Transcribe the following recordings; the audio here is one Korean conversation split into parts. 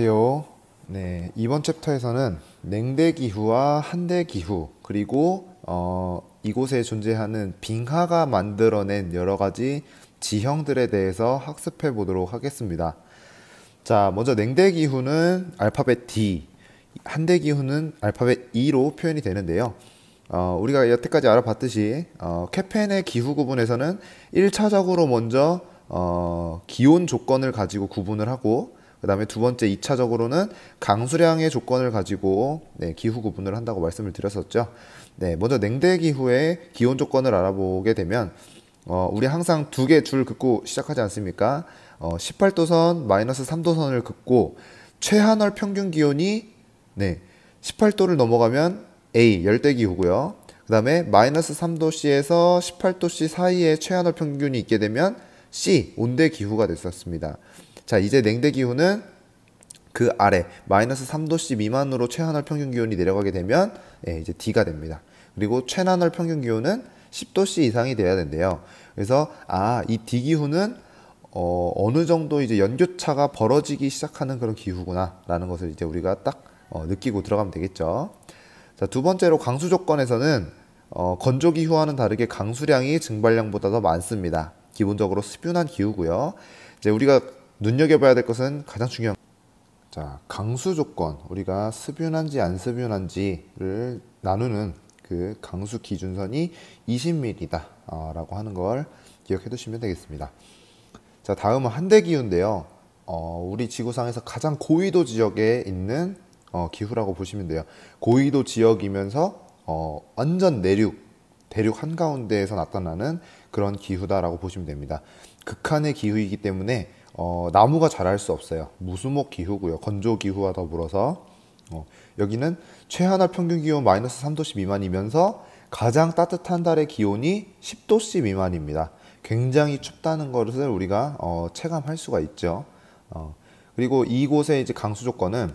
안녕하세요. 네, 이번 챕터에서는 냉대기후와 한대기후 그리고 이곳에 존재하는 빙하가 만들어낸 여러 가지 지형들에 대해서 학습해 보도록 하겠습니다. 자, 먼저 냉대기후는 알파벳 D, 한대기후는 알파벳 E로 표현이 되는데요. 우리가 여태까지 알아봤듯이 케펜의 기후 구분에서는 1차적으로 먼저 기온 조건을 가지고 구분을 하고, 그 다음에 두 번째 2차적으로는 강수량의 조건을 가지고 기후 구분을 한다고 말씀을 드렸었죠. 네, 먼저 냉대기후의 기온 조건을 알아보게 되면 우리 항상 두 개 줄 긋고 시작하지 않습니까? 18도선 마이너스 3도선을 긋고 최하늘 평균 기온이 18도를 넘어가면 A 열대기후고요. 그 다음에 마이너스 3도씨에서 18도씨 사이에 최하늘 평균이 있게 되면 C 온대기후가 됐었습니다. 자, 이제 냉대기후는 그 아래 마이너스 3도씨 미만으로 최하늘 평균 기온이 내려가게 되면 이제 D가 됩니다. 그리고 최나늘 평균 기온은 10도씨 이상이 돼야 된대요. 그래서 이 D기후는 어느 정도 이제 연교차가 벌어지기 시작하는 그런 기후구나 라는 것을 이제 우리가 딱 느끼고 들어가면 되겠죠. 자, 두 번째로 강수 조건에서는 건조기후와는 다르게 강수량이 증발량보다 더 많습니다. 기본적으로 습윤한 기후고요. 이제 우리가 눈여겨봐야 될 것은 가장 중요한, 자, 강수 조건, 우리가 습윤한지 안 습윤한지를 나누는 그 강수 기준선이 20mm다 라고 하는 걸 기억해 두시면 되겠습니다. 자, 다음은 한대기후인데요. 우리 지구상에서 가장 고위도 지역에 있는 기후라고 보시면 돼요. 고위도 지역이면서 완전 대륙 한가운데에서 나타나는 그런 기후다라고 보시면 됩니다. 극한의 기후이기 때문에 나무가 자랄 수 없어요. 무수목 기후고요. 건조 기후와 더불어서 여기는 최하늘 평균 기온 마이너스 3도씨 미만이면서 가장 따뜻한 달의 기온이 10도씨 미만입니다. 굉장히 춥다는 것을 우리가 체감할 수가 있죠. 그리고 이곳의 이제 강수 조건은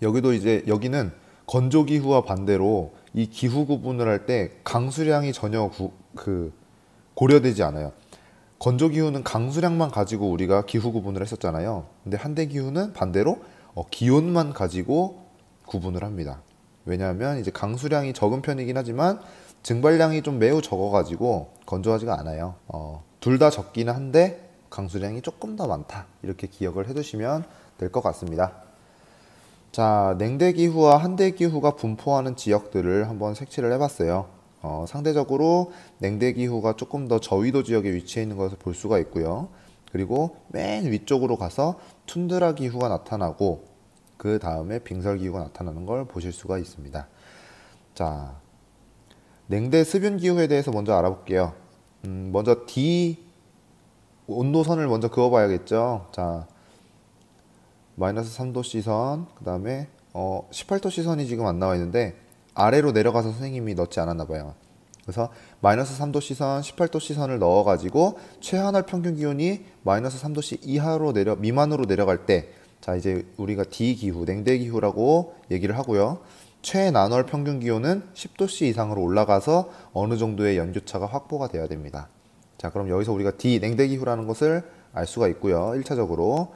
여기는 건조 기후와 반대로 이 기후 구분을 할 때 강수량이 전혀 고려되지 않아요. 건조 기후는 강수량만 가지고 우리가 기후 구분을 했었잖아요. 근데 한대 기후는 반대로 기온만 가지고 구분을 합니다. 왜냐하면 이제 강수량이 적은 편이긴 하지만 증발량이 좀 매우 적어가지고 건조하지가 않아요. 둘 다 적기는 한데 강수량이 조금 더 많다. 이렇게 기억을 해두시면 될 것 같습니다. 자, 냉대기후와 한대기후가 분포하는 지역들을 한번 색칠을 해봤어요. 상대적으로 냉대기후가 조금 더 저위도 지역에 위치해 있는 것을 볼 수가 있고요. 그리고 맨 위쪽으로 가서 툰드라 기후가 나타나고 그 다음에 빙설 기후가 나타나는 걸 보실 수가 있습니다. 자, 냉대 습윤 기후에 대해서 먼저 알아볼게요. 먼저 D 온도선을 먼저 그어봐야겠죠. 자, 마이너스 3도씨 선, 그 다음에 18도씨 선이 지금 안 나와 있는데 아래로 내려가서 선생님이 넣지 않았나 봐요. 그래서 마이너스 3도씨 선, 18도씨 선을 넣어가지고 최하늘 평균 기온이 마이너스 3도씨 미만으로 내려갈 때, 자, 이제 우리가 D기후, 냉대기후라고 얘기를 하고요. 최나널 평균 기온은 10도씨 이상으로 올라가서 어느 정도의 연교차가 확보가 돼야 됩니다. 자, 그럼 여기서 우리가 D, 냉대기후라는 것을 알 수가 있고요. 1차적으로.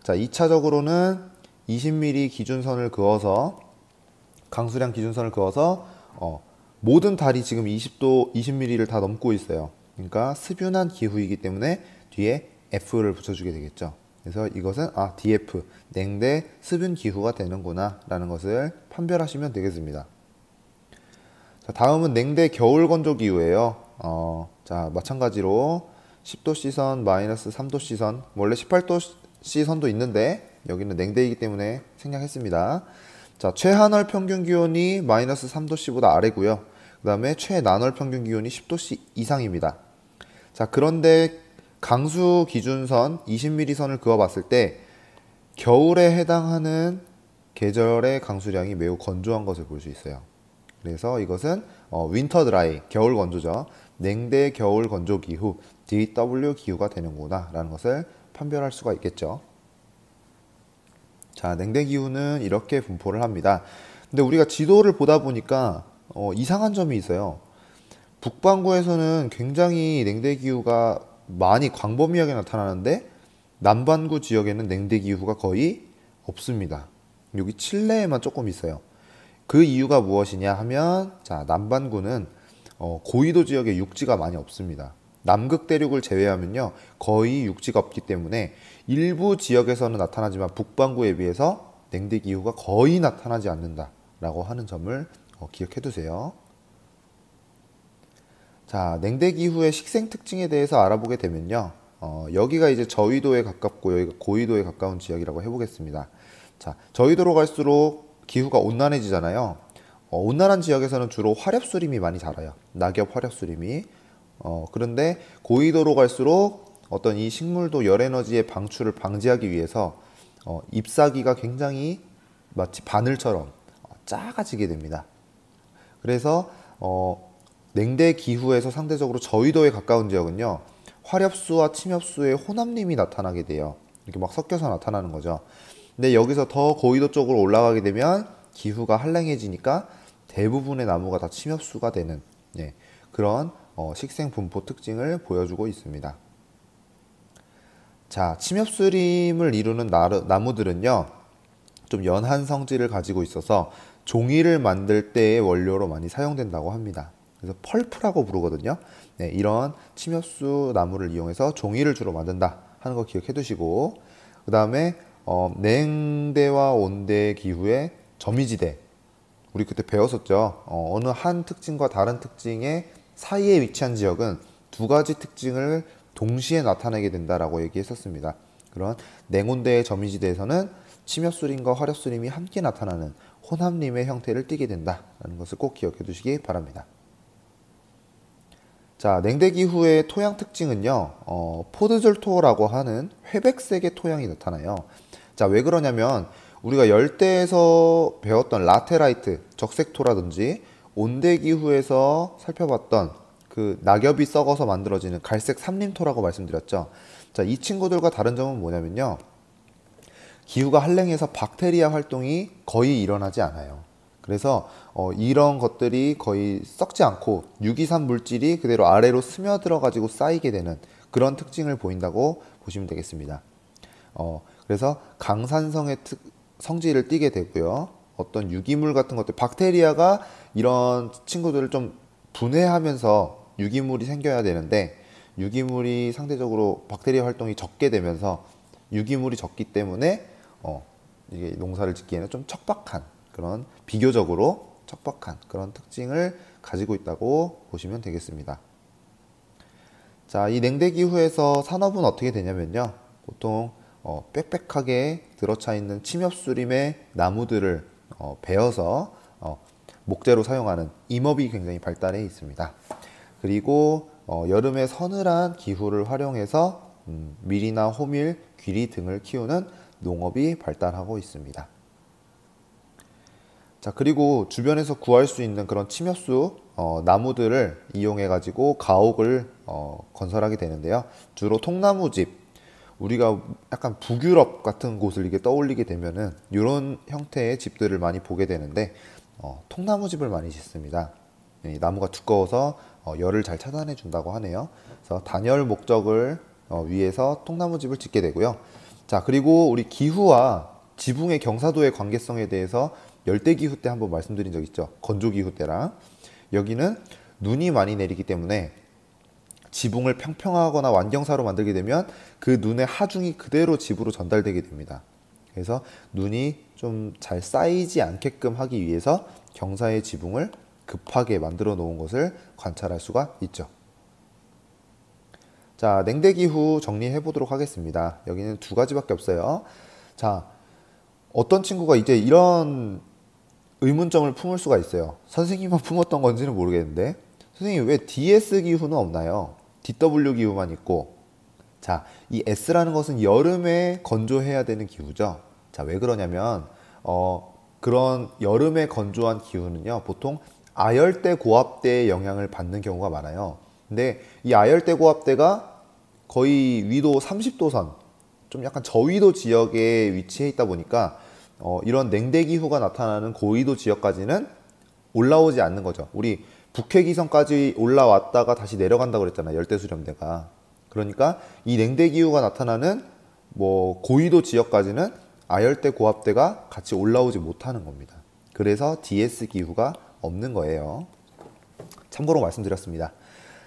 자, 2차적으로는 20mm 기준선을 그어서 강수량 기준선을 그어서 모든 달이 지금 20mm를 다 넘고 있어요. 그러니까 습윤한 기후이기 때문에 뒤에 F를 붙여주게 되겠죠. 그래서 이것은 DF, 냉대 습윤 기후가 되는구나 라는 것을 판별하시면 되겠습니다. 자, 다음은 냉대 겨울 건조 기후예요. 자, 마찬가지로 10도씨 선, 마이너스 3도씨 선, 원래 18도씨 선도 있는데 여기는 냉대이기 때문에 생략했습니다. 자, 최하늘 평균 기온이 마이너스 3도씨보다 아래고요. 그 다음에 최나널 평균 기온이 10도씨 이상입니다. 자, 그런데 강수 기준선 20mm 선을 그어봤을 때 겨울에 해당하는 계절의 강수량이 매우 건조한 것을 볼 수 있어요. 그래서 이것은 윈터 드라이, 겨울 건조죠. 냉대 겨울 건조 기후, DW 기후가 되는구나 라는 것을 판별할 수가 있겠죠. 자, 냉대기후는 이렇게 분포를 합니다. 근데 우리가 지도를 보다 보니까 이상한 점이 있어요. 북반구에서는 굉장히 냉대기후가 많이 광범위하게 나타나는데 남반구 지역에는 냉대기후가 거의 없습니다. 여기 칠레에만 조금 있어요. 그 이유가 무엇이냐 하면, 자, 남반구는 고위도 지역에 육지가 많이 없습니다. 남극 대륙을 제외하면요, 거의 육지가 없기 때문에 일부 지역에서는 나타나지만 북반구에 비해서 냉대 기후가 거의 나타나지 않는다라고 하는 점을 기억해 두세요. 자, 냉대 기후의 식생 특징에 대해서 알아보게 되면요, 여기가 이제 저위도에 가깝고 여기가 고위도에 가까운 지역이라고 해보겠습니다. 자, 저위도로 갈수록 기후가 온난해지잖아요. 온난한 지역에서는 주로 화렵수림이 많이 자라요. 낙엽 화렵수림이. 그런데 고위도로 갈수록 어떤 이 식물도 열에너지의 방출을 방지하기 위해서 잎사귀가 굉장히 마치 바늘처럼 작아지게 됩니다. 그래서 냉대 기후에서 상대적으로 저위도에 가까운 지역은요, 화렵수와 침엽수의 혼합림이 나타나게 돼요. 이렇게 막 섞여서 나타나는 거죠. 근데 여기서 더 고위도 쪽으로 올라가게 되면 기후가 한랭해지니까 대부분의 나무가 다 침엽수가 되는, 예, 그런 식생 분포 특징을 보여주고 있습니다. 자, 침엽수림을 이루는 나무들은요, 좀 연한 성질을 가지고 있어서 종이를 만들 때의 원료로 많이 사용된다고 합니다. 그래서 펄프라고 부르거든요. 네, 이런 침엽수 나무를 이용해서 종이를 주로 만든다 하는 거 기억해 두시고, 그 다음에 냉대와 온대 기후의 점이지대, 우리 그때 배웠었죠. 어느 한 특징과 다른 특징의 사이에 위치한 지역은 두 가지 특징을 동시에 나타내게 된다라고 얘기했었습니다. 그런 냉온대의 점이지대에서는 침엽수림과 화렵수림이 함께 나타나는 혼합림의 형태를 띠게 된다라는 것을 꼭 기억해 두시기 바랍니다. 자, 냉대기후의 토양 특징은요, 포드졸토라고 하는 회백색의 토양이 나타나요. 자, 왜 그러냐면 우리가 열대에서 배웠던 라테라이트, 적색토라든지 온대기후에서 살펴봤던 그 낙엽이 썩어서 만들어지는 갈색 삼림토라고 말씀드렸죠. 자, 이 친구들과 다른 점은 뭐냐면요, 기후가 한랭해서 박테리아 활동이 거의 일어나지 않아요. 그래서 이런 것들이 거의 썩지 않고 유기산 물질이 그대로 아래로 스며들어 가지고 쌓이게 되는 그런 특징을 보인다고 보시면 되겠습니다. 그래서 강산성의 성질을 띠게 되고요. 어떤 유기물 같은 것들, 박테리아가 이런 친구들을 좀 분해하면서 유기물이 생겨야 되는데, 유기물이 상대적으로 박테리아 활동이 적게 되면서 유기물이 적기 때문에 이게 농사를 짓기에는 좀 척박한, 그런 비교적으로 척박한 그런 특징을 가지고 있다고 보시면 되겠습니다. 자, 이 냉대기후에서 산업은 어떻게 되냐면요, 보통 빽빽하게 들어차 있는 침엽수림의 나무들을 베어서 목재로 사용하는 임업이 굉장히 발달해 있습니다. 그리고 여름에 서늘한 기후를 활용해서 밀이나 호밀, 귀리 등을 키우는 농업이 발달하고 있습니다. 자, 그리고 주변에서 구할 수 있는 그런 침엽수 나무들을 이용해 가지고 가옥을 건설하게 되는데요. 주로 통나무집, 우리가 약간 북유럽 같은 곳을 이게 떠올리게 되면은 이런 형태의 집들을 많이 보게 되는데, 통나무집을 많이 짓습니다. 이 나무가 두꺼워서 열을 잘 차단해 준다고 하네요. 그래서 단열 목적을 위해서 통나무집을 짓게 되고요. 자, 그리고 우리 기후와 지붕의 경사도의 관계성에 대해서 열대기후 때 한번 말씀드린 적 있죠. 건조기후 때랑. 여기는 눈이 많이 내리기 때문에 지붕을 평평하거나 완경사로 만들게 되면 그 눈의 하중이 그대로 집으로 전달되게 됩니다. 그래서 눈이 좀 잘 쌓이지 않게끔 하기 위해서 경사의 지붕을 급하게 만들어 놓은 것을 관찰할 수가 있죠. 자, 냉대기후 정리해 보도록 하겠습니다. 여기는 두 가지밖에 없어요. 자, 어떤 친구가 이제 이런 의문점을 품을 수가 있어요. 선생님만 품었던 건지는 모르겠는데, 선생님 왜 DS 기후는 없나요? DW 기후만 있고. 자, 이 S라는 것은 여름에 건조해야 되는 기후죠. 자, 왜 그러냐면 그런 여름에 건조한 기후는요, 보통 아열대 고압대의 영향을 받는 경우가 많아요. 근데 이 아열대 고압대가 거의 위도 30도선, 좀 약간 저위도 지역에 위치해 있다 보니까 이런 냉대기후가 나타나는 고위도 지역까지는 올라오지 않는 거죠. 우리 북해기선까지 올라왔다가 다시 내려간다고 그랬잖아요, 열대수렴대가. 그러니까 이 냉대기후가 나타나는 뭐 고위도 지역까지는 아열대 고압대가 같이 올라오지 못하는 겁니다. 그래서 DS 기후가 없는 거예요. 참고로 말씀드렸습니다.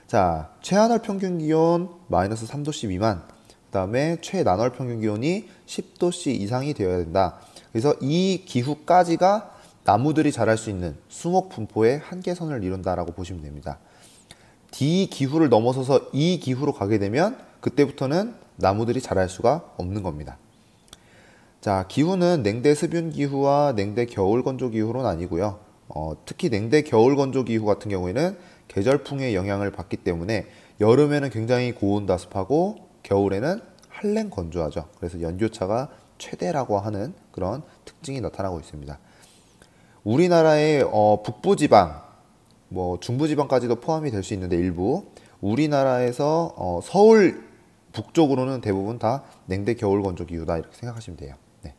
자, 최하늘 평균 기온 마이너스 3도씨 미만, 그 다음에 최난월 평균 기온이 10도씨 이상이 되어야 된다. 그래서 이 기후까지가 나무들이 자랄 수 있는 수목 분포의 한계선을 이룬다라고 보시면 됩니다. D 기후를 넘어서서 E 기후로 가게 되면 그때부터는 나무들이 자랄 수가 없는 겁니다. 자, 기후는 냉대 습윤 기후와 냉대 겨울 건조 기후로 나뉘고요. 특히 냉대 겨울 건조 기후 같은 경우에는 계절풍의 영향을 받기 때문에 여름에는 굉장히 고온다습하고 겨울에는 한랭 건조하죠. 그래서 연교차가 최대라고 하는 그런 특징이 나타나고 있습니다. 우리나라의 북부지방, 뭐 중부지방까지도 포함이 될 수 있는데 일부 우리나라에서 서울 북쪽으로는 대부분 다 냉대 겨울 건조 기후다 이렇게 생각하시면 돼요. 네.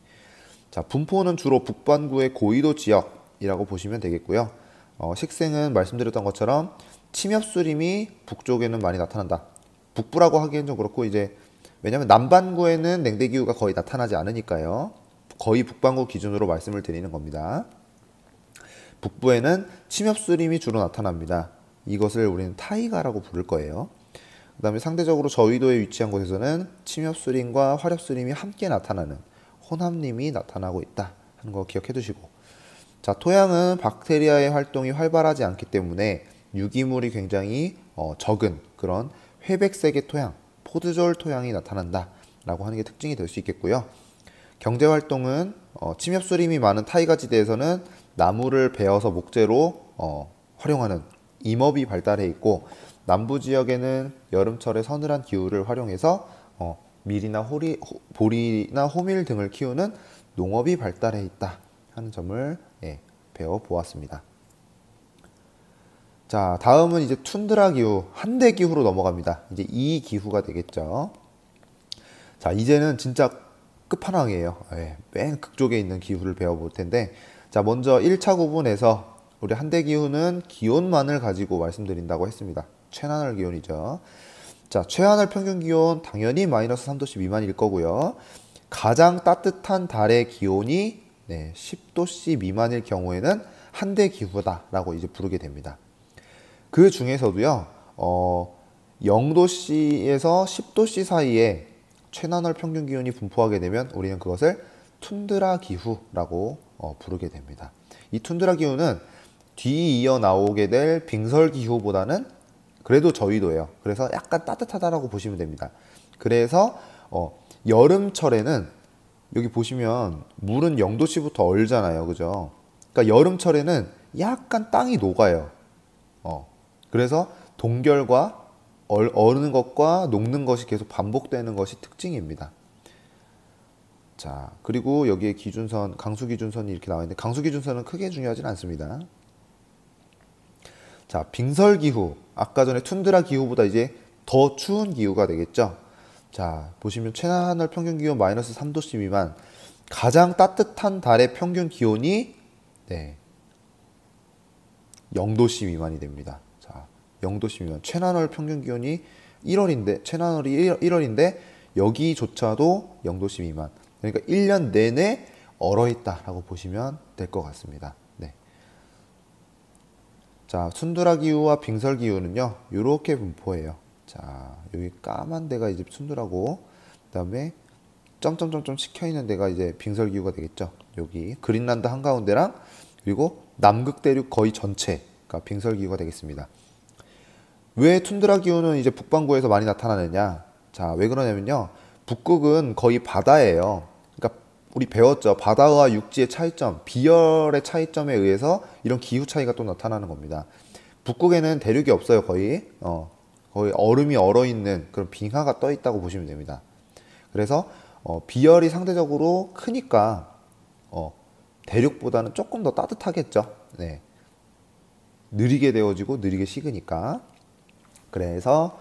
자, 분포는 주로 북반구의 고緯도 지역이라고 보시면 되겠고요. 식생은 말씀드렸던 것처럼 침엽수림이 북쪽에는 많이 나타난다. 북부라고 하기엔 좀 그렇고 이제 왜냐하면 남반구에는 냉대 기후가 거의 나타나지 않으니까요. 거의 북반구 기준으로 말씀을 드리는 겁니다. 북부에는 침엽수림이 주로 나타납니다. 이것을 우리는 타이가라고 부를 거예요. 그 다음에 상대적으로 저위도에 위치한 곳에서는 침엽수림과 화렵수림이 함께 나타나는 혼합림이 나타나고 있다 하는 거 기억해 두시고, 자, 토양은 박테리아의 활동이 활발하지 않기 때문에 유기물이 굉장히 적은 그런 회백색의 토양, 포드졸 토양이 나타난다 라고 하는 게 특징이 될 수 있겠고요. 경제활동은 침엽수림이 많은 타이가 지대에서는 나무를 베어서 목재로 활용하는 임업이 발달해 있고, 남부 지역에는 여름철의 서늘한 기후를 활용해서 밀이나 보리나 호밀 등을 키우는 농업이 발달해 있다 하는 점을 배워보았습니다. 자, 다음은 이제 툰드라 기후, 한대 기후로 넘어갑니다. 이제 이 기후가 되겠죠. 자, 이제는 진짜 끝판왕이에요. 맨 극쪽에 있는 기후를 배워볼 텐데, 자, 먼저 1차 구분에서 우리 한대 기후는 기온만을 가지고 말씀드린다고 했습니다. 최난월 기온이죠. 자, 최하늘 평균 기온 당연히 마이너스 3도씨 미만일 거고요. 가장 따뜻한 달의 기온이 10도씨 미만일 경우에는 한대 기후다라고 이제 부르게 됩니다. 그 중에서도요, 0도씨에서 10도씨 사이에 최난월 평균 기온이 분포하게 되면 우리는 그것을 툰드라 기후라고 부르게 됩니다. 이 툰드라 기후는 뒤이어 나오게 될 빙설 기후보다는 그래도 저위도예요. 그래서 약간 따뜻하다라고 보시면 됩니다. 그래서 여름철에는 여기 보시면 물은 0도씨부터 얼잖아요. 그죠? 그러니까 여름철에는 약간 땅이 녹아요. 그래서 동결과 얼는 것과 녹는 것이 계속 반복되는 것이 특징입니다. 자, 그리고 여기에 기준선, 강수 기준선이 이렇게 나와 있는데 강수 기준선은 크게 중요하진 않습니다. 자, 빙설 기후. 아까 전에 툰드라 기후보다 이제 더 추운 기후가 되겠죠. 자, 보시면 최하늘 평균 기온 마이너스 3도씨 미만. 가장 따뜻한 달의 평균 기온이 0도씨 미만이 됩니다. 자, 0도씨 미만. 최난월 평균 기온이 1월인데, 최난월이 1월인데 여기조차도 0도씨 미만. 그러니까 1년 내내 얼어있다라고 보시면 될 것 같습니다. 네. 자, 툰드라 기후와 빙설 기후는요, 이렇게 분포해요. 자, 여기 까만 데가 이제 툰드라고, 그 다음에 점점점점 찍혀 있는 데가 이제 빙설 기후가 되겠죠. 여기 그린란드 한가운데랑 그리고 남극 대륙 거의 전체가 빙설 기후가 되겠습니다. 왜 툰드라 기후는 이제 북반구에서 많이 나타나느냐? 자, 왜 그러냐면요, 북극은 거의 바다예요. 그러니까 우리 배웠죠. 바다와 육지의 차이점, 비열의 차이점에 의해서 이런 기후 차이가 또 나타나는 겁니다. 북극에는 대륙이 없어요. 거의 얼음이 얼어있는 그런 빙하가 떠 있다고 보시면 됩니다. 그래서 비열이 상대적으로 크니까 대륙보다는 조금 더 따뜻하겠죠. 네. 느리게 데워지고 느리게 식으니까. 그래서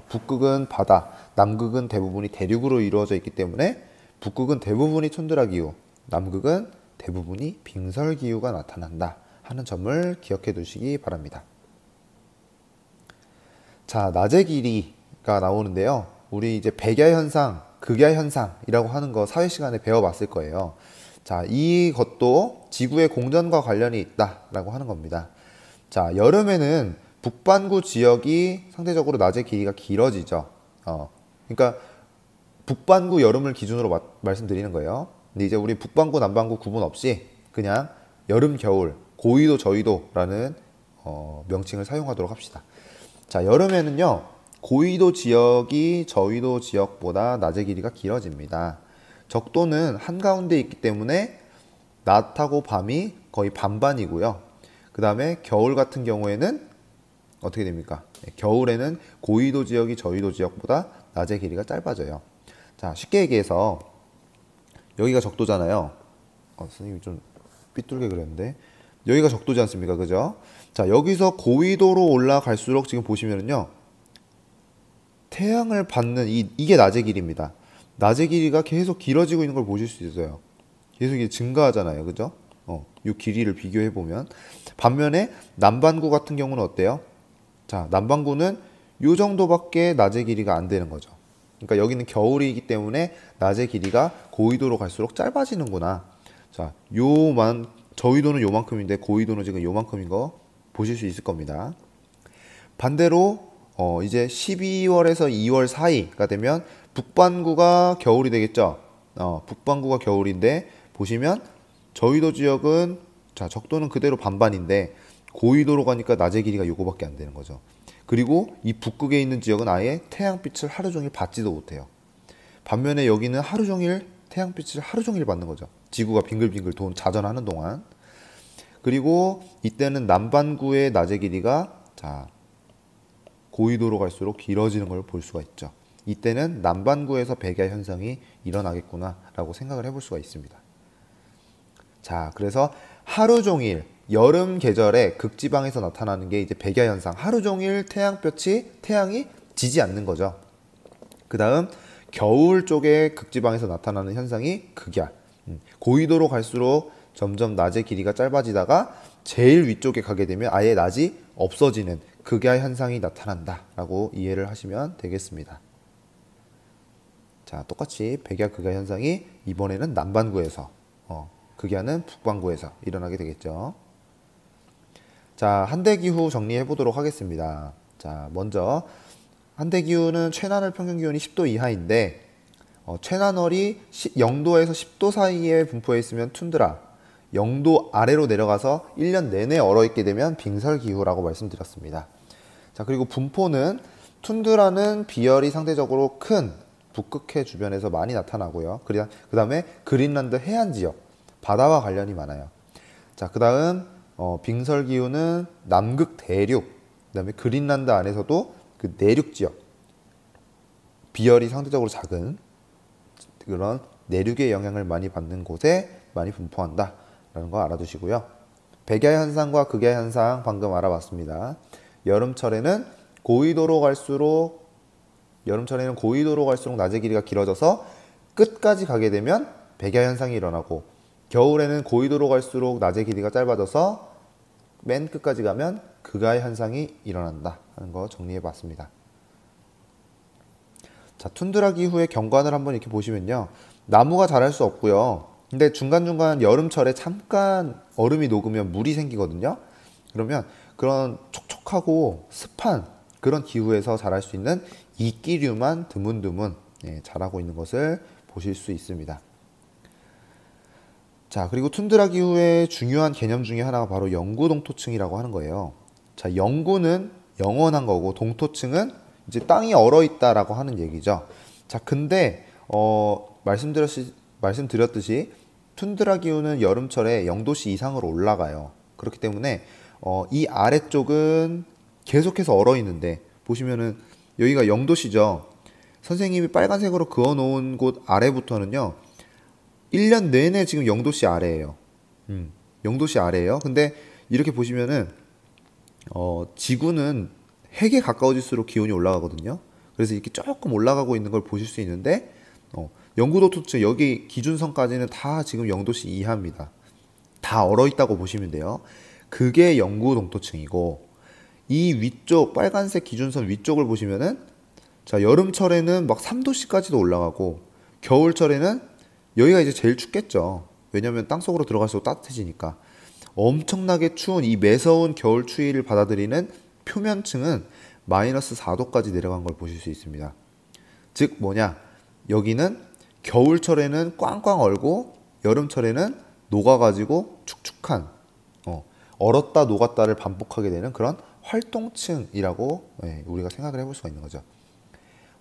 북극은 바다, 남극은 대부분이 대륙으로 이루어져 있기 때문에 북극은 대부분이 툰드라 기후, 남극은 대부분이 빙설 기후가 나타난다 하는 점을 기억해 두시기 바랍니다. 자, 낮의 길이가 나오는데요. 우리 이제 백야 현상, 극야 현상이라고 하는 거 사회 시간에 배워봤을 거예요. 자, 이것도 지구의 공전과 관련이 있다라고 하는 겁니다. 자, 여름에는 북반구 지역이 상대적으로 낮의 길이가 길어지죠. 그러니까 북반구 여름을 기준으로 말씀드리는 거예요. 근데 이제 우리 북반구, 남반구 구분 없이 그냥 여름, 겨울, 고위도, 저위도라는 명칭을 사용하도록 합시다. 자, 여름에는요, 고위도 지역이 저위도 지역보다 낮의 길이가 길어집니다. 적도는 한가운데 있기 때문에 낮하고 밤이 거의 반반이고요. 그 다음에 겨울 같은 경우에는 어떻게 됩니까? 겨울에는 고위도 지역이 저위도 지역보다 낮의 길이가 짧아져요. 자, 쉽게 얘기해서 여기가 적도잖아요. 선생님이 좀 삐뚤게 그렸는데 여기가 적도지 않습니까? 그죠? 자, 여기서 고위도로 올라갈수록 지금 보시면은요, 태양을 받는 이게 낮의 길이입니다. 낮의 길이가 계속 길어지고 있는 걸 보실 수 있어요. 계속 이게 증가하잖아요. 그죠? 이 길이를 비교해 보면 반면에 남반구 같은 경우는 어때요? 자, 남반구는 이 정도밖에 낮의 길이가 안 되는 거죠. 그러니까 여기는 겨울이기 때문에 낮의 길이가 고위도로 갈수록 짧아지는구나. 자, 저위도는 요만큼인데 고위도는 지금 요만큼인 거 보실 수 있을 겁니다. 반대로 이제 12월에서 2월 사이가 되면 북반구가 겨울이 되겠죠. 북반구가 겨울인데 보시면 저위도 지역은, 자, 적도는 그대로 반반인데 고위도로 가니까 낮의 길이가 요거밖에 안 되는 거죠. 그리고 이 북극에 있는 지역은 아예 태양빛을 하루 종일 받지도 못해요. 반면에 여기는 하루 종일 태양빛을 하루 종일 받는 거죠. 지구가 빙글빙글 자전하는 동안. 그리고 이때는 남반구의 낮의 길이가, 자, 고위도로 갈수록 길어지는 걸 볼 수가 있죠. 이때는 남반구에서 백야 현상이 일어나겠구나 라고 생각을 해볼 수가 있습니다. 자, 그래서 하루 종일 여름 계절에 극지방에서 나타나는 게 이제 백야 현상, 하루 종일 태양이 지지 않는 거죠. 그 다음 겨울 쪽에 극지방에서 나타나는 현상이 극야. 고위도로 갈수록 점점 낮의 길이가 짧아지다가 제일 위쪽에 가게 되면 아예 낮이 없어지는 극야 현상이 나타난다 라고 이해를 하시면 되겠습니다. 자, 똑같이 백야 극야 현상이 이번에는 남반구에서, 극야는 북반구에서 일어나게 되겠죠. 자, 한대기후 정리해 보도록 하겠습니다. 자, 먼저 한대기후는 최나늘 평균기온이 10도 이하인데, 최나널이 0도에서 10도 사이에 분포해 있으면 툰드라, 0도 아래로 내려가서 1년 내내 얼어있게 되면 빙설기후라고 말씀드렸습니다. 자, 그리고 분포는 툰드라는 비열이 상대적으로 큰 북극해 주변에서 많이 나타나고요. 그 다음에 그린란드 해안지역, 바다와 관련이 많아요. 자, 그 다음 빙설기후는 남극 대륙, 그 다음에 그린란드 안에서도 그 내륙 지역, 비열이 상대적으로 작은 그런 내륙의 영향을 많이 받는 곳에 많이 분포한다 라는 거 알아두시고요. 백야 현상과 극야 현상 방금 알아봤습니다. 여름철에는 고위도로 갈수록 낮의 길이가 길어져서 끝까지 가게 되면 백야 현상이 일어나고, 겨울에는 고위도로 갈수록 낮의 길이가 짧아져서 맨 끝까지 가면 극야 현상이 일어난다 하는 거 정리해 봤습니다. 자, 툰드라 기후의 경관을 한번 이렇게 보시면요, 나무가 자랄 수 없고요. 근데 중간중간 여름철에 잠깐 얼음이 녹으면 물이 생기거든요. 그러면 그런 촉촉하고 습한 그런 기후에서 자랄 수 있는 이끼류만 드문드문 자라고 있는 것을 보실 수 있습니다. 자, 그리고 툰드라 기후의 중요한 개념 중에 하나가 바로 영구 동토층이라고 하는 거예요. 자, 영구는 영원한 거고 동토층은 이제 땅이 얼어 있다라고 하는 얘기죠. 자, 근데 말씀드렸듯이 툰드라 기후는 여름철에 0도씨 이상으로 올라가요. 그렇기 때문에 이 아래쪽은 계속해서 얼어 있는데, 보시면은 여기가 0도씨죠. 선생님이 빨간색으로 그어 놓은 곳 아래부터는요 1년 내내 지금 0도씨 아래예요. 0도씨 아래예요. 근데 이렇게 보시면은 지구는 핵에 가까워질수록 기온이 올라가거든요. 그래서 이렇게 조금 올라가고 있는 걸 보실 수 있는데, 영구동토층 여기 기준선까지는 다 지금 0도씨 이하입니다. 다 얼어 있다고 보시면 돼요. 그게 영구동토층이고, 이 위쪽 빨간색 기준선 위쪽을 보시면은, 자, 여름철에는 막 3도씨까지도 올라가고, 겨울철에는 여기가 이제 제일 춥겠죠. 왜냐면 땅속으로 들어갈수록 따뜻해지니까. 엄청나게 추운 이 매서운 겨울 추위를 받아들이는 표면층은 마이너스 4도까지 내려간 걸 보실 수 있습니다. 즉 뭐냐? 여기는 겨울철에는 꽝꽝 얼고 여름철에는 녹아가지고 축축한 얼었다 녹았다를 반복하게 되는 그런 활동층이라고 우리가 생각을 해볼 수가 있는 거죠.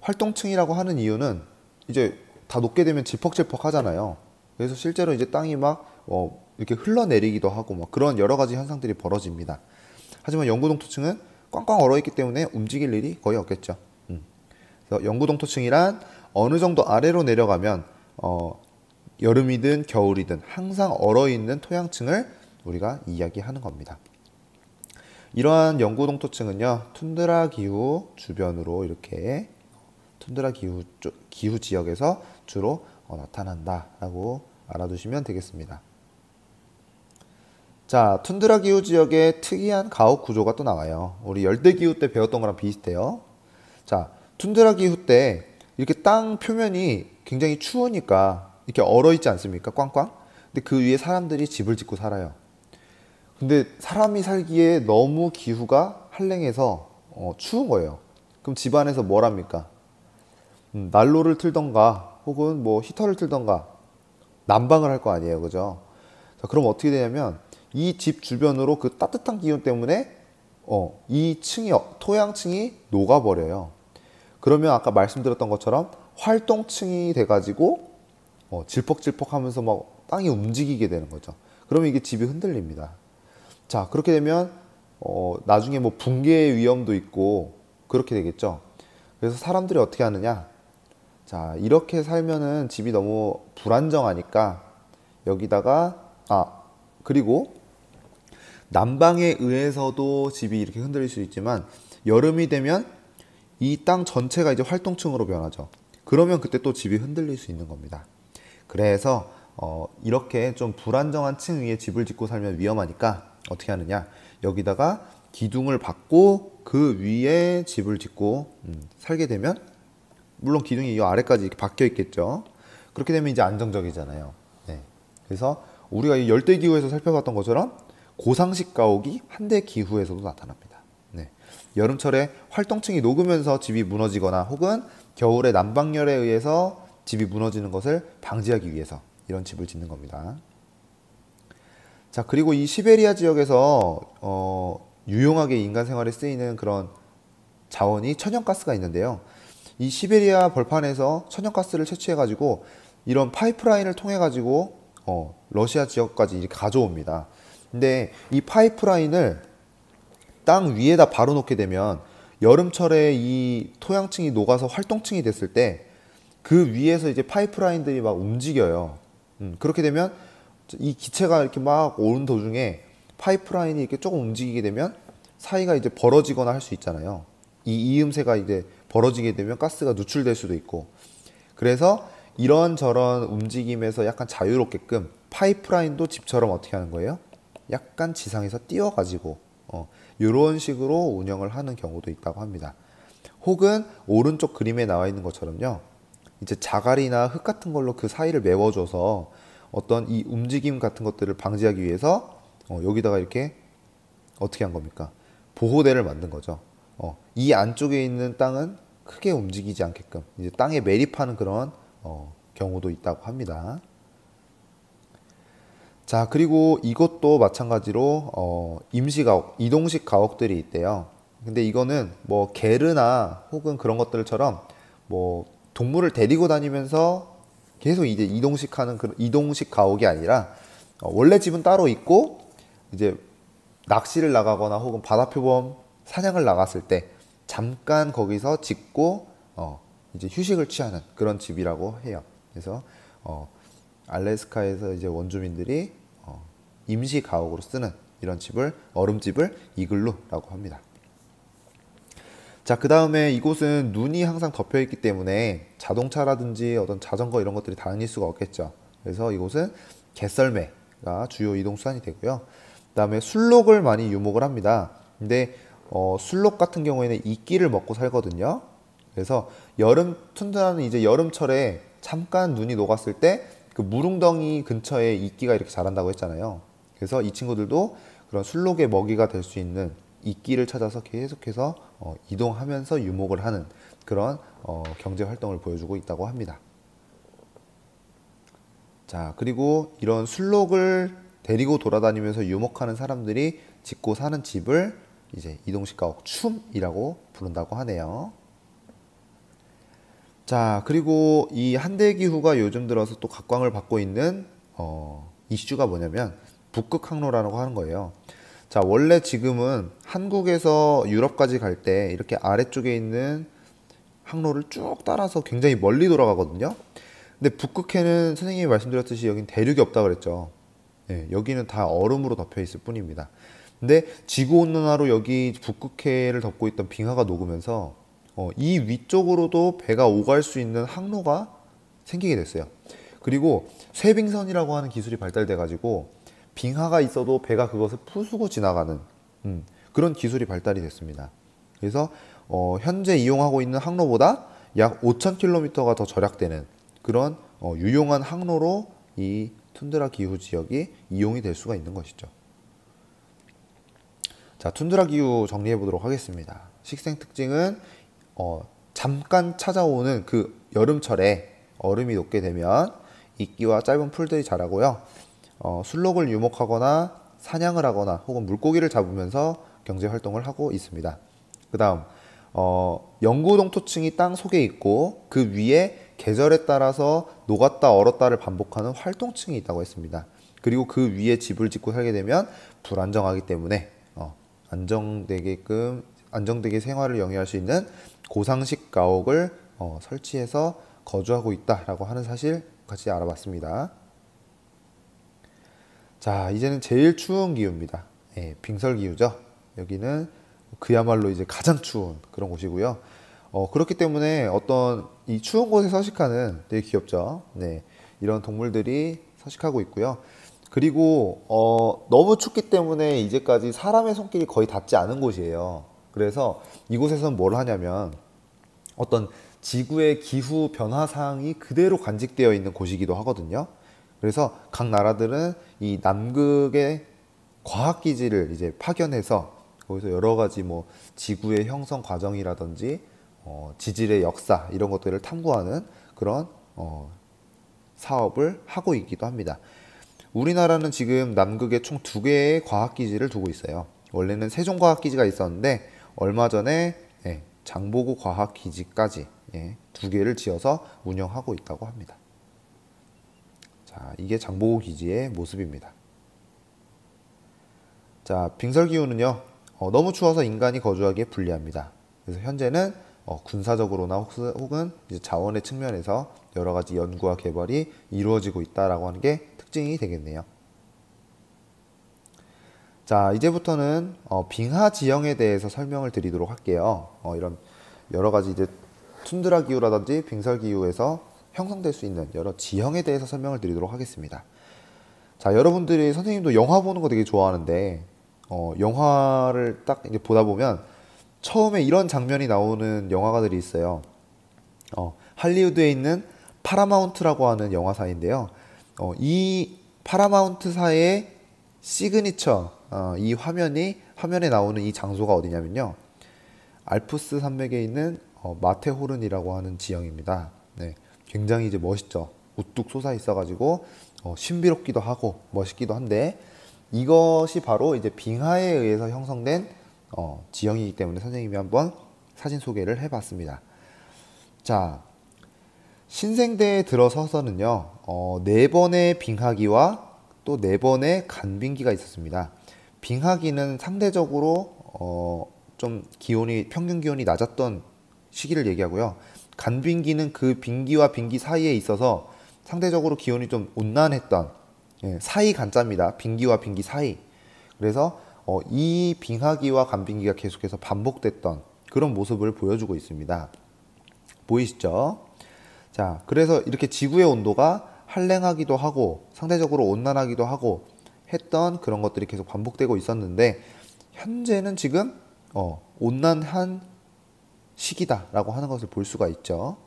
활동층이라고 하는 이유는 이제 다 녹게 되면 질퍽질퍽 하잖아요. 그래서 실제로 이제 땅이 막 이렇게 흘러내리기도 하고 막 그런 여러 가지 현상들이 벌어집니다. 하지만 영구동토층은 꽝꽝 얼어있기 때문에 움직일 일이 거의 없겠죠. 그래서 영구동토층이란 어느 정도 아래로 내려가면 여름이든 겨울이든 항상 얼어있는 토양층을 우리가 이야기하는 겁니다. 이러한 영구동토층은요, 툰드라 기후 주변으로 이렇게 툰드라 기후 지역에서 주로 나타난다라고 알아두시면 되겠습니다. 자, 툰드라 기후 지역의 특이한 가옥 구조가 또 나와요. 우리 열대 기후 때 배웠던 거랑 비슷해요. 자, 툰드라 기후 때 이렇게 땅 표면이 굉장히 추우니까 이렇게 얼어 있지 않습니까? 꽝꽝. 근데 그 위에 사람들이 집을 짓고 살아요. 근데 사람이 살기에 너무 기후가 한랭해서 추운 거예요. 그럼 집 안에서 뭘 합니까? 난로를 틀던가 혹은 뭐 히터를 틀던가 난방을 할 거 아니에요. 그죠? 자, 그럼 어떻게 되냐면 이 집 주변으로 그 따뜻한 기온 때문에 이 층이 토양층이 녹아버려요. 그러면 아까 말씀드렸던 것처럼 활동층이 돼가지고 질퍽질퍽하면서 막 땅이 움직이게 되는 거죠. 그러면 이게 집이 흔들립니다. 자, 그렇게 되면 나중에 뭐 붕괴의 위험도 있고 그렇게 되겠죠. 그래서 사람들이 어떻게 하느냐? 자, 이렇게 살면은 집이 너무 불안정하니까 여기다가 그리고 난방에 의해서도 집이 이렇게 흔들릴 수 있지만 여름이 되면 이 땅 전체가 이제 활동층으로 변하죠. 그러면 그때 또 집이 흔들릴 수 있는 겁니다. 그래서 이렇게 좀 불안정한 층 위에 집을 짓고 살면 위험하니까 어떻게 하느냐? 여기다가 기둥을 받고 그 위에 집을 짓고 살게 되면 물론 기둥이 이 아래까지 이렇게 박혀 있겠죠. 그렇게 되면 이제 안정적이잖아요. 네. 그래서 우리가 이 열대 기후에서 살펴봤던 것처럼 고상식 가옥이 한대 기후에서도 나타납니다. 네. 여름철에 활동층이 녹으면서 집이 무너지거나 혹은 겨울에 난방열에 의해서 집이 무너지는 것을 방지하기 위해서 이런 집을 짓는 겁니다. 자, 그리고 이 시베리아 지역에서 유용하게 인간 생활에 쓰이는 그런 자원이 천연가스가 있는데요. 이 시베리아 벌판에서 천연가스를 채취해 가지고 이런 파이프라인을 통해 가지고 러시아 지역까지 이렇게 가져옵니다. 근데 이 파이프라인을 땅 위에다 바로 놓게 되면 여름철에 이 토양층이 녹아서 활동층이 됐을 때 그 위에서 이제 파이프라인들이 막 움직여요. 그렇게 되면 이 기체가 이렇게 막 오는 도중에 파이프라인이 이렇게 조금 움직이게 되면 사이가 이제 벌어지거나 할 수 있잖아요. 이 이음새가 이제 벌어지게 되면 가스가 누출될 수도 있고. 그래서 이런저런 움직임에서 약간 자유롭게끔 파이프라인도 집처럼 어떻게 하는 거예요? 약간 지상에서 띄워가지고 이런 식으로 운영을 하는 경우도 있다고 합니다. 혹은 오른쪽 그림에 나와 있는 것처럼요. 이제 자갈이나 흙 같은 걸로 그 사이를 메워줘서 어떤 이 움직임 같은 것들을 방지하기 위해서 여기다가 이렇게 어떻게 한 겁니까? 보호대를 만든 거죠. 이 안쪽에 있는 땅은 크게 움직이지 않게끔 이제 땅에 매립하는 그런 경우도 있다고 합니다. 자, 그리고 이것도 마찬가지로 임시가옥, 이동식 가옥들이 있대요. 근데 이거는 뭐 게르나 혹은 그런 것들처럼 뭐 동물을 데리고 다니면서 계속 이제 이동식하는 그런 이동식 가옥이 아니라 원래 집은 따로 있고 이제 낚시를 나가거나 혹은 바다 표범 사냥을 나갔을 때 잠깐 거기서 짓고 이제 휴식을 취하는 그런 집이라고 해요. 그래서 알래스카에서 이제 원주민들이 임시 가옥으로 쓰는 이런 집을 얼음집을 이글루라고 합니다. 자, 그 다음에 이곳은 눈이 항상 덮여 있기 때문에 자동차라든지 어떤 자전거 이런 것들이 다닐 수가 없겠죠. 그래서 이곳은 개썰매가 주요 이동 수단이 되고요. 그 다음에 술록을 많이 유목을 합니다. 근데 술록 같은 경우에는 이끼를 먹고 살거든요. 그래서 여름 툰드라는 이제 여름철에 잠깐 눈이 녹았을 때 그 물웅덩이 근처에 이끼가 이렇게 자란다고 했잖아요. 그래서 이 친구들도 그런 술록의 먹이가 될 수 있는 이끼를 찾아서 계속해서 이동하면서 유목을 하는 그런 경제 활동을 보여주고 있다고 합니다. 자, 그리고 이런 술록을 데리고 돌아다니면서 유목하는 사람들이 짓고 사는 집을 이제 이동식 가옥 춤이라고 부른다고 하네요. 자, 그리고 이 한대기후가 요즘 들어서 또 각광을 받고 있는 이슈가 뭐냐면 북극 항로라고 하는 거예요. 자, 원래 지금은 한국에서 유럽까지 갈 때 이렇게 아래쪽에 있는 항로를 쭉 따라서 굉장히 멀리 돌아가거든요. 근데 북극해는 선생님이 말씀드렸듯이 여긴 대륙이 없다 그랬죠. 예, 여기는 다 얼음으로 덮여 있을 뿐입니다. 근데 지구온난화로 여기 북극해를 덮고 있던 빙하가 녹으면서 이 위쪽으로도 배가 오갈 수 있는 항로가 생기게 됐어요. 그리고 쇠빙선이라고 하는 기술이 발달돼 가지고 빙하가 있어도 배가 그것을 부수고 지나가는 그런 기술이 발달이 됐습니다. 그래서 현재 이용하고 있는 항로보다 약 5,000km가 더 절약되는 그런 유용한 항로로 이 툰드라 기후 지역이 이용이 될 수가 있는 것이죠. 자, 툰드라 기후 정리해 보도록 하겠습니다. 식생 특징은 잠깐 찾아오는 그 여름철에 얼음이 녹게 되면 이끼와 짧은 풀들이 자라고요. 술록을 유목하거나 사냥을 하거나 혹은 물고기를 잡으면서 경제 활동을 하고 있습니다. 그 다음 영구동토층이 땅 속에 있고 그 위에 계절에 따라서 녹았다 얼었다를 반복하는 활동층이 있다고 했습니다. 그리고 그 위에 집을 짓고 살게 되면 불안정하기 때문에 안정되게 생활을 영위할 수 있는 고상식 가옥을 설치해서 거주하고 있다라고 하는 사실 같이 알아봤습니다. 자, 이제는 제일 추운 기후입니다. 예, 빙설 기후죠. 여기는 그야말로 이제 가장 추운 그런 곳이고요. 그렇기 때문에 어떤 이 추운 곳에 서식하는 되게 귀엽죠. 네, 이런 동물들이 서식하고 있고요. 그리고 너무 춥기 때문에 이제까지 사람의 손길이 거의 닿지 않은 곳이에요. 그래서 이곳에서는 뭘 하냐면 어떤 지구의 기후 변화 사항이 그대로 간직되어 있는 곳이기도 하거든요. 그래서 각 나라들은 이 남극의 과학기지를 이제 파견해서 거기서 여러 가지 뭐 지구의 형성 과정이라든지 지질의 역사 이런 것들을 탐구하는 그런 사업을 하고 있기도 합니다. 우리나라는 지금 남극에 총 2개의 과학기지를 두고 있어요. 원래는 세종과학기지가 있었는데 얼마 전에 장보고 과학기지까지 2개를 지어서 운영하고 있다고 합니다. 자, 이게 장보고 기지의 모습입니다. 자, 빙설기후는요, 너무 추워서 인간이 거주하기에 불리합니다. 그래서 현재는 군사적으로나 혹은 이제 자원의 측면에서 여러 가지 연구와 개발이 이루어지고 있다라고 하는 게 특징이 되겠네요. 자, 이제부터는 빙하 지형에 대해서 설명을 드리도록 할게요. 이런 여러 가지 이제 툰드라 기후라든지 빙설 기후에서 형성될 수 있는 여러 지형에 대해서 설명을 드리도록 하겠습니다. 자, 여러분들이 선생님도 영화 보는 거 되게 좋아하는데 영화를 딱 이제 보다 보면 처음에 이런 장면이 나오는 영화가들이 있어요. 할리우드에 있는 파라마운트라고 하는 영화사인데요. 이 파라마운트사의 시그니처 이 화면에 나오는 이 장소가 어디냐면요. 알프스 산맥에 있는 마테호른이라고 하는 지형입니다. 네, 굉장히 이제 멋있죠. 우뚝 솟아 있어가지고 신비롭기도 하고 멋있기도 한데 이것이 바로 이제 빙하에 의해서 형성된 지형이기 때문에 선생님이 한번 사진 소개를 해봤습니다. 자, 신생대에 들어서서는요, 4번의 빙하기와 또 4번의 간빙기가 있었습니다. 빙하기는 상대적으로 좀 평균 기온이 낮았던 시기를 얘기하고요. 간빙기는 그 빙기와 빙기 사이에 있어서 상대적으로 기온이 좀 온난했던 사이 간자입니다. 빙기와 빙기 사이. 그래서 이 빙하기와 간빙기가 계속해서 반복됐던 그런 모습을 보여주고 있습니다. 보이시죠? 자, 그래서 이렇게 지구의 온도가 한랭하기도 하고 상대적으로 온난하기도 하고 했던 그런 것들이 계속 반복되고 있었는데 현재는 지금 온난한 시기다라고 하는 것을 볼 수가 있죠.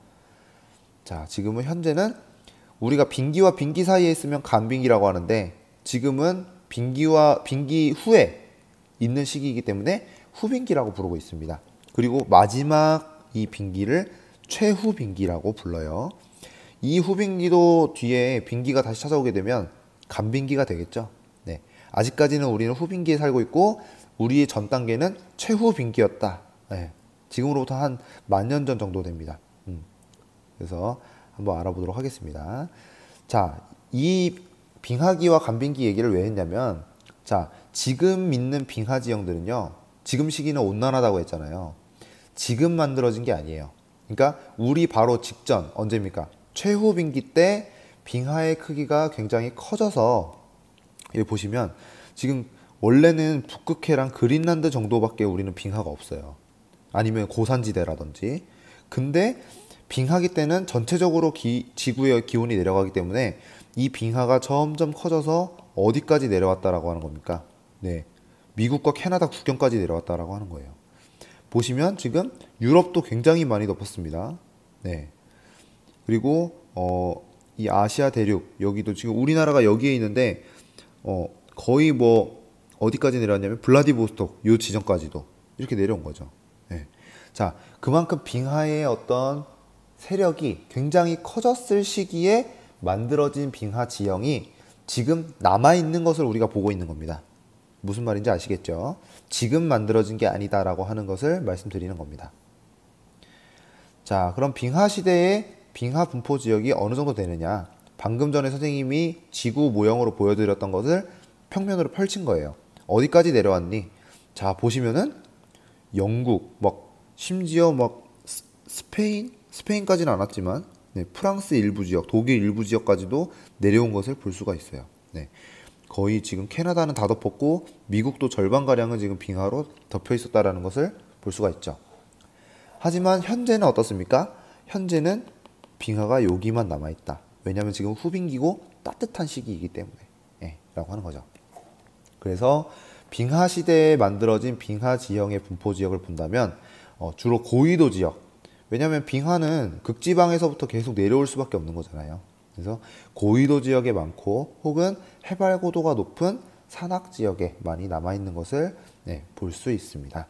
자, 지금은 현재는 우리가 빙기와 빙기 사이에 있으면 간빙기라고 하는데 지금은 빙기 후에 있는 시기이기 때문에 후빙기라고 부르고 있습니다. 그리고 마지막 이 빙기를 최후빙기라고 불러요. 이 후빙기도 뒤에 빙기가 다시 찾아오게 되면 간빙기가 되겠죠. 네. 아직까지는 우리는 후빙기에 살고 있고 우리의 전 단계는 최후빙기였다. 네. 지금으로부터 한 10,000년 전 정도 됩니다. 그래서 한번 알아보도록 하겠습니다. 자, 이 빙하기와 간빙기 얘기를 왜 했냐면, 자, 지금 있는 빙하 지형들은요, 지금 시기는 온난하다고 했잖아요. 지금 만들어진 게 아니에요. 그러니까 우리 바로 직전, 언제입니까? 최후빙기 때 빙하의 크기가 굉장히 커져서, 여기 보시면 지금 원래는 북극해랑 그린란드 정도밖에 우리는 빙하가 없어요. 아니면 고산지대라든지. 근데 빙하기 때는 전체적으로 지구의 기온이 내려가기 때문에 이 빙하가 점점 커져서 어디까지 내려왔다라고 하는 겁니까? 네, 미국과 캐나다 국경까지 내려왔다라고 하는 거예요. 보시면 지금 유럽도 굉장히 많이 덮었습니다. 네, 그리고 이 아시아 대륙 여기도 지금 우리나라가 여기에 있는데 거의 뭐 어디까지 내려왔냐면 블라디보스톡 요 지점까지도 이렇게 내려온 거죠. 네. 자, 그만큼 빙하의 어떤 세력이 굉장히 커졌을 시기에 만들어진 빙하 지형이 지금 남아있는 것을 우리가 보고 있는 겁니다. 무슨 말인지 아시겠죠? 지금 만들어진 게 아니다라고 하는 것을 말씀드리는 겁니다. 자, 그럼 빙하 시대의 빙하 분포 지역이 어느 정도 되느냐? 방금 전에 선생님이 지구 모형으로 보여드렸던 것을 평면으로 펼친 거예요. 어디까지 내려왔니? 자, 보시면은 영국, 심지어 스페인까지는 안 왔지만, 네, 프랑스 일부 지역, 독일 일부 지역까지도 내려온 것을 볼 수가 있어요. 네, 거의 지금 캐나다는 다 덮었고, 미국도 절반가량은 지금 빙하로 덮여 있었다라는 것을 볼 수가 있죠. 하지만 현재는 어떻습니까? 현재는 빙하가 여기만 남아있다. 왜냐하면 지금 후빙기고 따뜻한 시기이기 때문에. 네, 라고 하는 거죠. 그래서 빙하 시대에 만들어진 빙하 지형의 분포 지역을 본다면 주로 고위도 지역, 왜냐하면 빙하는 극지방에서부터 계속 내려올 수밖에 없는 거잖아요. 그래서 고위도 지역에 많고 혹은 해발 고도가 높은 산악 지역에 많이 남아있는 것을 볼 수 있습니다.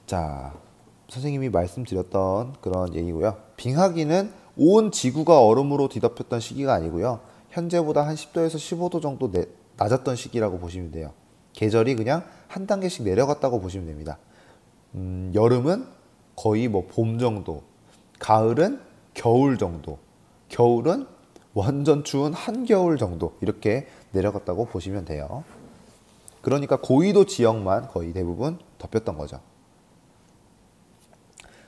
자, 선생님이 말씀드렸던 그런 얘기고요. 빙하기는 온 지구가 얼음으로 뒤덮였던 시기가 아니고요. 현재보다 한 10도에서 15도 정도 낮았던 시기라고 보시면 돼요. 계절이 그냥 한 단계씩 내려갔다고 보시면 됩니다. 여름은 거의 봄 정도, 가을은 겨울 정도, 겨울은 완전 추운 한겨울 정도 이렇게 내려갔다고 보시면 돼요. 그러니까 고위도 지역만 거의 대부분 덮였던 거죠.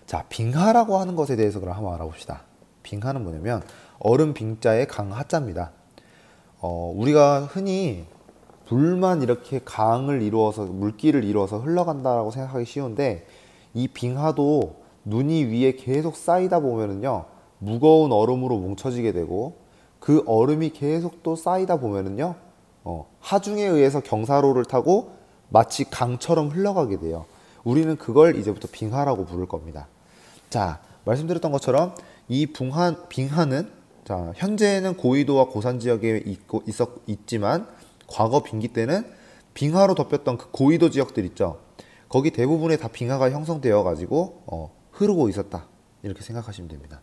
자, 빙하라고 하는 것에 대해서 그럼 한번 알아봅시다. 빙하는 뭐냐면 얼음 빙자의 강하자입니다. 우리가 흔히 물만 이렇게 강을 이루어서 물길을 이루어서 흘러간다라고 생각하기 쉬운데 이 빙하도 눈이 위에 계속 쌓이다 보면은요 무거운 얼음으로 뭉쳐지게 되고 그 얼음이 계속 또 쌓이다 보면은요 하중에 의해서 경사로를 타고 마치 강처럼 흘러가게 돼요. 우리는 그걸 이제부터 빙하라고 부를 겁니다. 자, 말씀드렸던 것처럼 이 빙하는 자, 현재는 고위도와 고산 지역에 있지만 과거 빙기 때는 빙하로 덮였던 그 고위도 지역들 있죠. 거기 대부분에 다 빙하가 형성되어 가지고 흐르고 있었다. 이렇게 생각하시면 됩니다.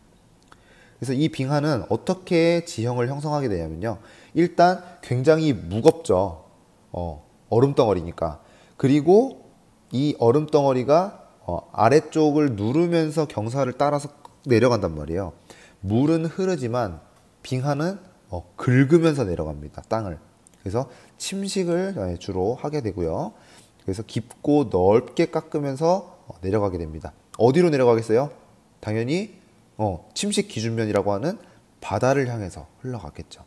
그래서 이 빙하는 어떻게 지형을 형성하게 되냐면요. 일단 굉장히 무겁죠. 얼음덩어리니까. 그리고 이 얼음덩어리가 아래쪽을 누르면서 경사를 따라서 내려간단 말이에요. 물은 흐르지만 빙하는 긁으면서 내려갑니다. 땅을. 그래서 침식을 주로 하게 되고요. 그래서 깊고 넓게 깎으면서 내려가게 됩니다. 어디로 내려가겠어요? 당연히 침식 기준면이라고 하는 바다를 향해서 흘러갔겠죠.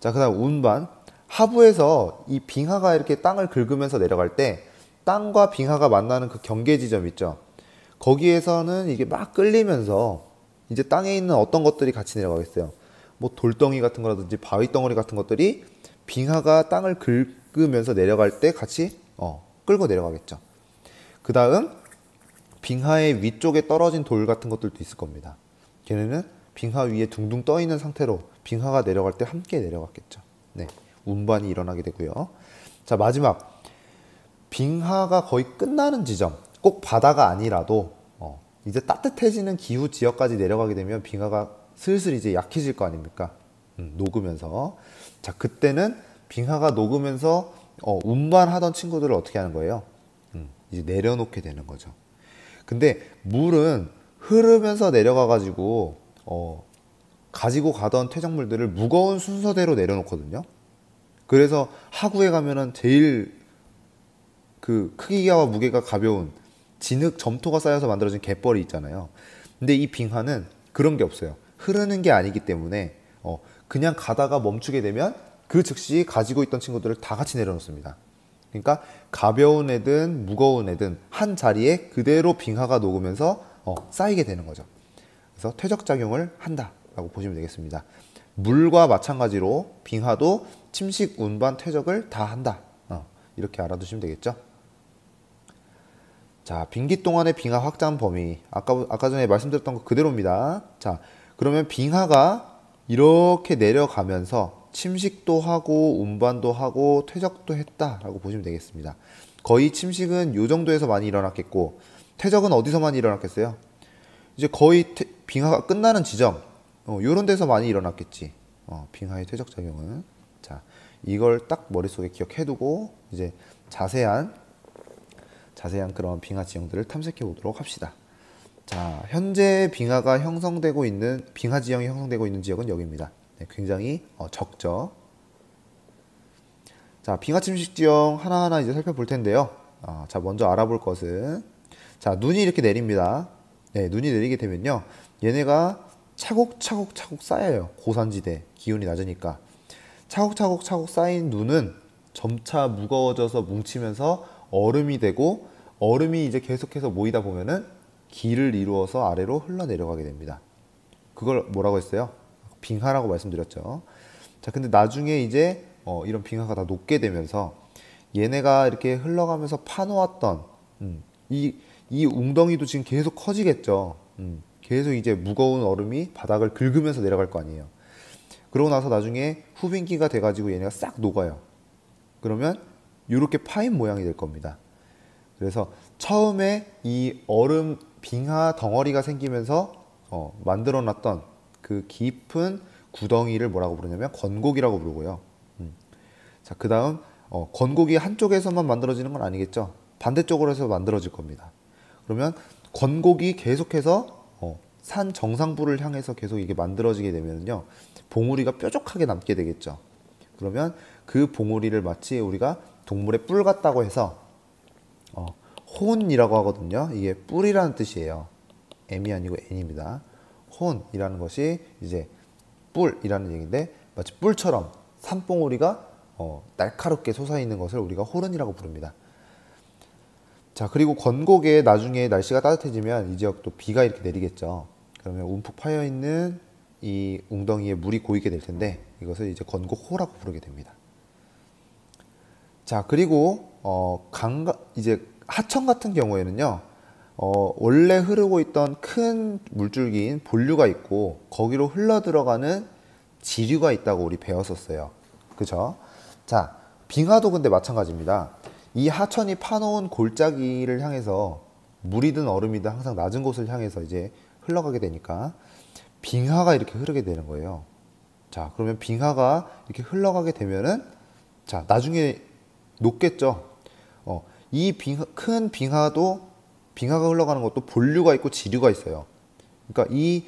자, 그 다음 운반. 하부에서 이 빙하가 이렇게 땅을 긁으면서 내려갈 때 땅과 빙하가 만나는 그 경계 지점 있죠. 거기에서는 이게 막 끌리면서 이제 땅에 있는 어떤 것들이 같이 내려가겠어요. 뭐 돌덩이 같은 거라든지 바위 덩어리 같은 것들이 빙하가 땅을 긁으면서 내려갈 때 같이 끌고 내려가겠죠. 그 다음 빙하의 위쪽에 떨어진 돌 같은 것들도 있을 겁니다. 걔네는 빙하 위에 둥둥 떠 있는 상태로 빙하가 내려갈 때 함께 내려갔겠죠. 네, 운반이 일어나게 되고요. 자, 마지막 빙하가 거의 끝나는 지점, 꼭 바다가 아니라도 이제 따뜻해지는 기후 지역까지 내려가게 되면 빙하가 슬슬 이제 약해질 거 아닙니까? 녹으면서. 자, 그때는 빙하가 녹으면서 운반하던 친구들을 어떻게 하는 거예요? 이제 내려놓게 되는 거죠. 근데 물은 흐르면서 내려가 가지고 가지고 가던 퇴적물들을 무거운 순서대로 내려놓거든요. 그래서 하구에 가면은 제일 그 크기와 무게가 가벼운 진흙 점토가 쌓여서 만들어진 갯벌이 있잖아요. 근데 이 빙하는 그런 게 없어요. 흐르는 게 아니기 때문에 그냥 가다가 멈추게 되면 그 즉시 가지고 있던 친구들을 다 같이 내려놓습니다. 그러니까 가벼운 애든 무거운 애든 한 자리에 그대로 빙하가 녹으면서 쌓이게 되는 거죠. 그래서 퇴적작용을 한다라고 보시면 되겠습니다. 물과 마찬가지로 빙하도 침식, 운반, 퇴적을 다 한다. 이렇게 알아두시면 되겠죠. 자, 빙기 동안의 빙하 확장 범위. 아까 전에 말씀드렸던 거 그대로입니다. 자, 그러면 빙하가 이렇게 내려가면서 침식도 하고 운반도 하고 퇴적도 했다라고 보시면 되겠습니다. 거의 침식은 이 정도에서 많이 일어났겠고 퇴적은 어디서 많이 일어났겠어요? 이제 거의 빙하가 끝나는 지점 요런 데서 많이 일어났겠지. 빙하의 퇴적 작용은. 자, 이걸 딱 머릿속에 기억해두고 이제 자세한 그런 빙하 지형들을 탐색해 보도록 합시다. 자, 현재 빙하 지형이 형성되고 있는 지역은 여기입니다. 네, 굉장히 적죠. 자, 빙하 침식 지형 하나하나 이제 살펴볼 텐데요. 자, 먼저 알아볼 것은 자, 눈이 이렇게 내립니다. 네, 눈이 내리게 되면요, 얘네가 차곡차곡 쌓여요. 고산지대, 기온이 낮으니까 차곡차곡 쌓인 눈은 점차 무거워져서 뭉치면서 얼음이 되고, 얼음이 이제 계속해서 모이다 보면은 길을 이루어서 아래로 흘러내려가게 됩니다. 그걸 뭐라고 했어요? 빙하라고 말씀드렸죠. 자, 근데 나중에 이제 이런 빙하가 다 녹게 되면서 얘네가 이렇게 흘러가면서 파놓았던 이 웅덩이도 지금 계속 커지겠죠. 계속 이제 무거운 얼음이 바닥을 긁으면서 내려갈 거 아니에요. 그러고 나서 나중에 후빙기가 돼가지고 얘네가 싹 녹아요. 그러면 이렇게 파인 모양이 될 겁니다. 그래서 처음에 이 얼음 빙하 덩어리가 생기면서 만들어놨던 그 깊은 구덩이를 뭐라고 부르냐면 건곡이라고 부르고요. 자, 그 다음 건곡이 한쪽에서만 만들어지는 건 아니겠죠. 반대쪽으로 해서 만들어질 겁니다. 그러면 건곡이 계속해서 산 정상부를 향해서 계속 이게 만들어지게 되면요, 봉우리가 뾰족하게 남게 되겠죠. 그러면 그 봉우리를 마치 우리가 동물의 뿔 같다고 해서 혼이라고 하거든요. 이게 뿔이라는 뜻이에요. M이 아니고 N입니다. 혼이라는 것이 이제 뿔이라는 얘기인데, 마치 뿔처럼 산봉우리가 날카롭게 솟아있는 것을 우리가 호른이라고 부릅니다. 자, 그리고 건곡에 나중에 날씨가 따뜻해지면 이 지역도 비가 이렇게 내리겠죠. 그러면 움푹 파여있는 이 웅덩이에 물이 고이게 될 텐데, 이것을 이제 건곡호라고 부르게 됩니다. 자, 그리고 이제 하천 같은 경우에는요, 원래 흐르고 있던 큰 물줄기인 본류가 있고 거기로 흘러 들어가는 지류가 있다고 우리 배웠었어요. 그죠? 자, 빙하도 근데 마찬가지입니다. 이 하천이 파놓은 골짜기를 향해서 물이든 얼음이든 항상 낮은 곳을 향해서 이제 흘러가게 되니까 빙하가 이렇게 흐르게 되는 거예요. 자, 그러면 빙하가 이렇게 흘러가게 되면은 자, 나중에 녹겠죠. 이 큰 빙하가 흘러가는 것도 본류가 있고 지류가 있어요. 그러니까 이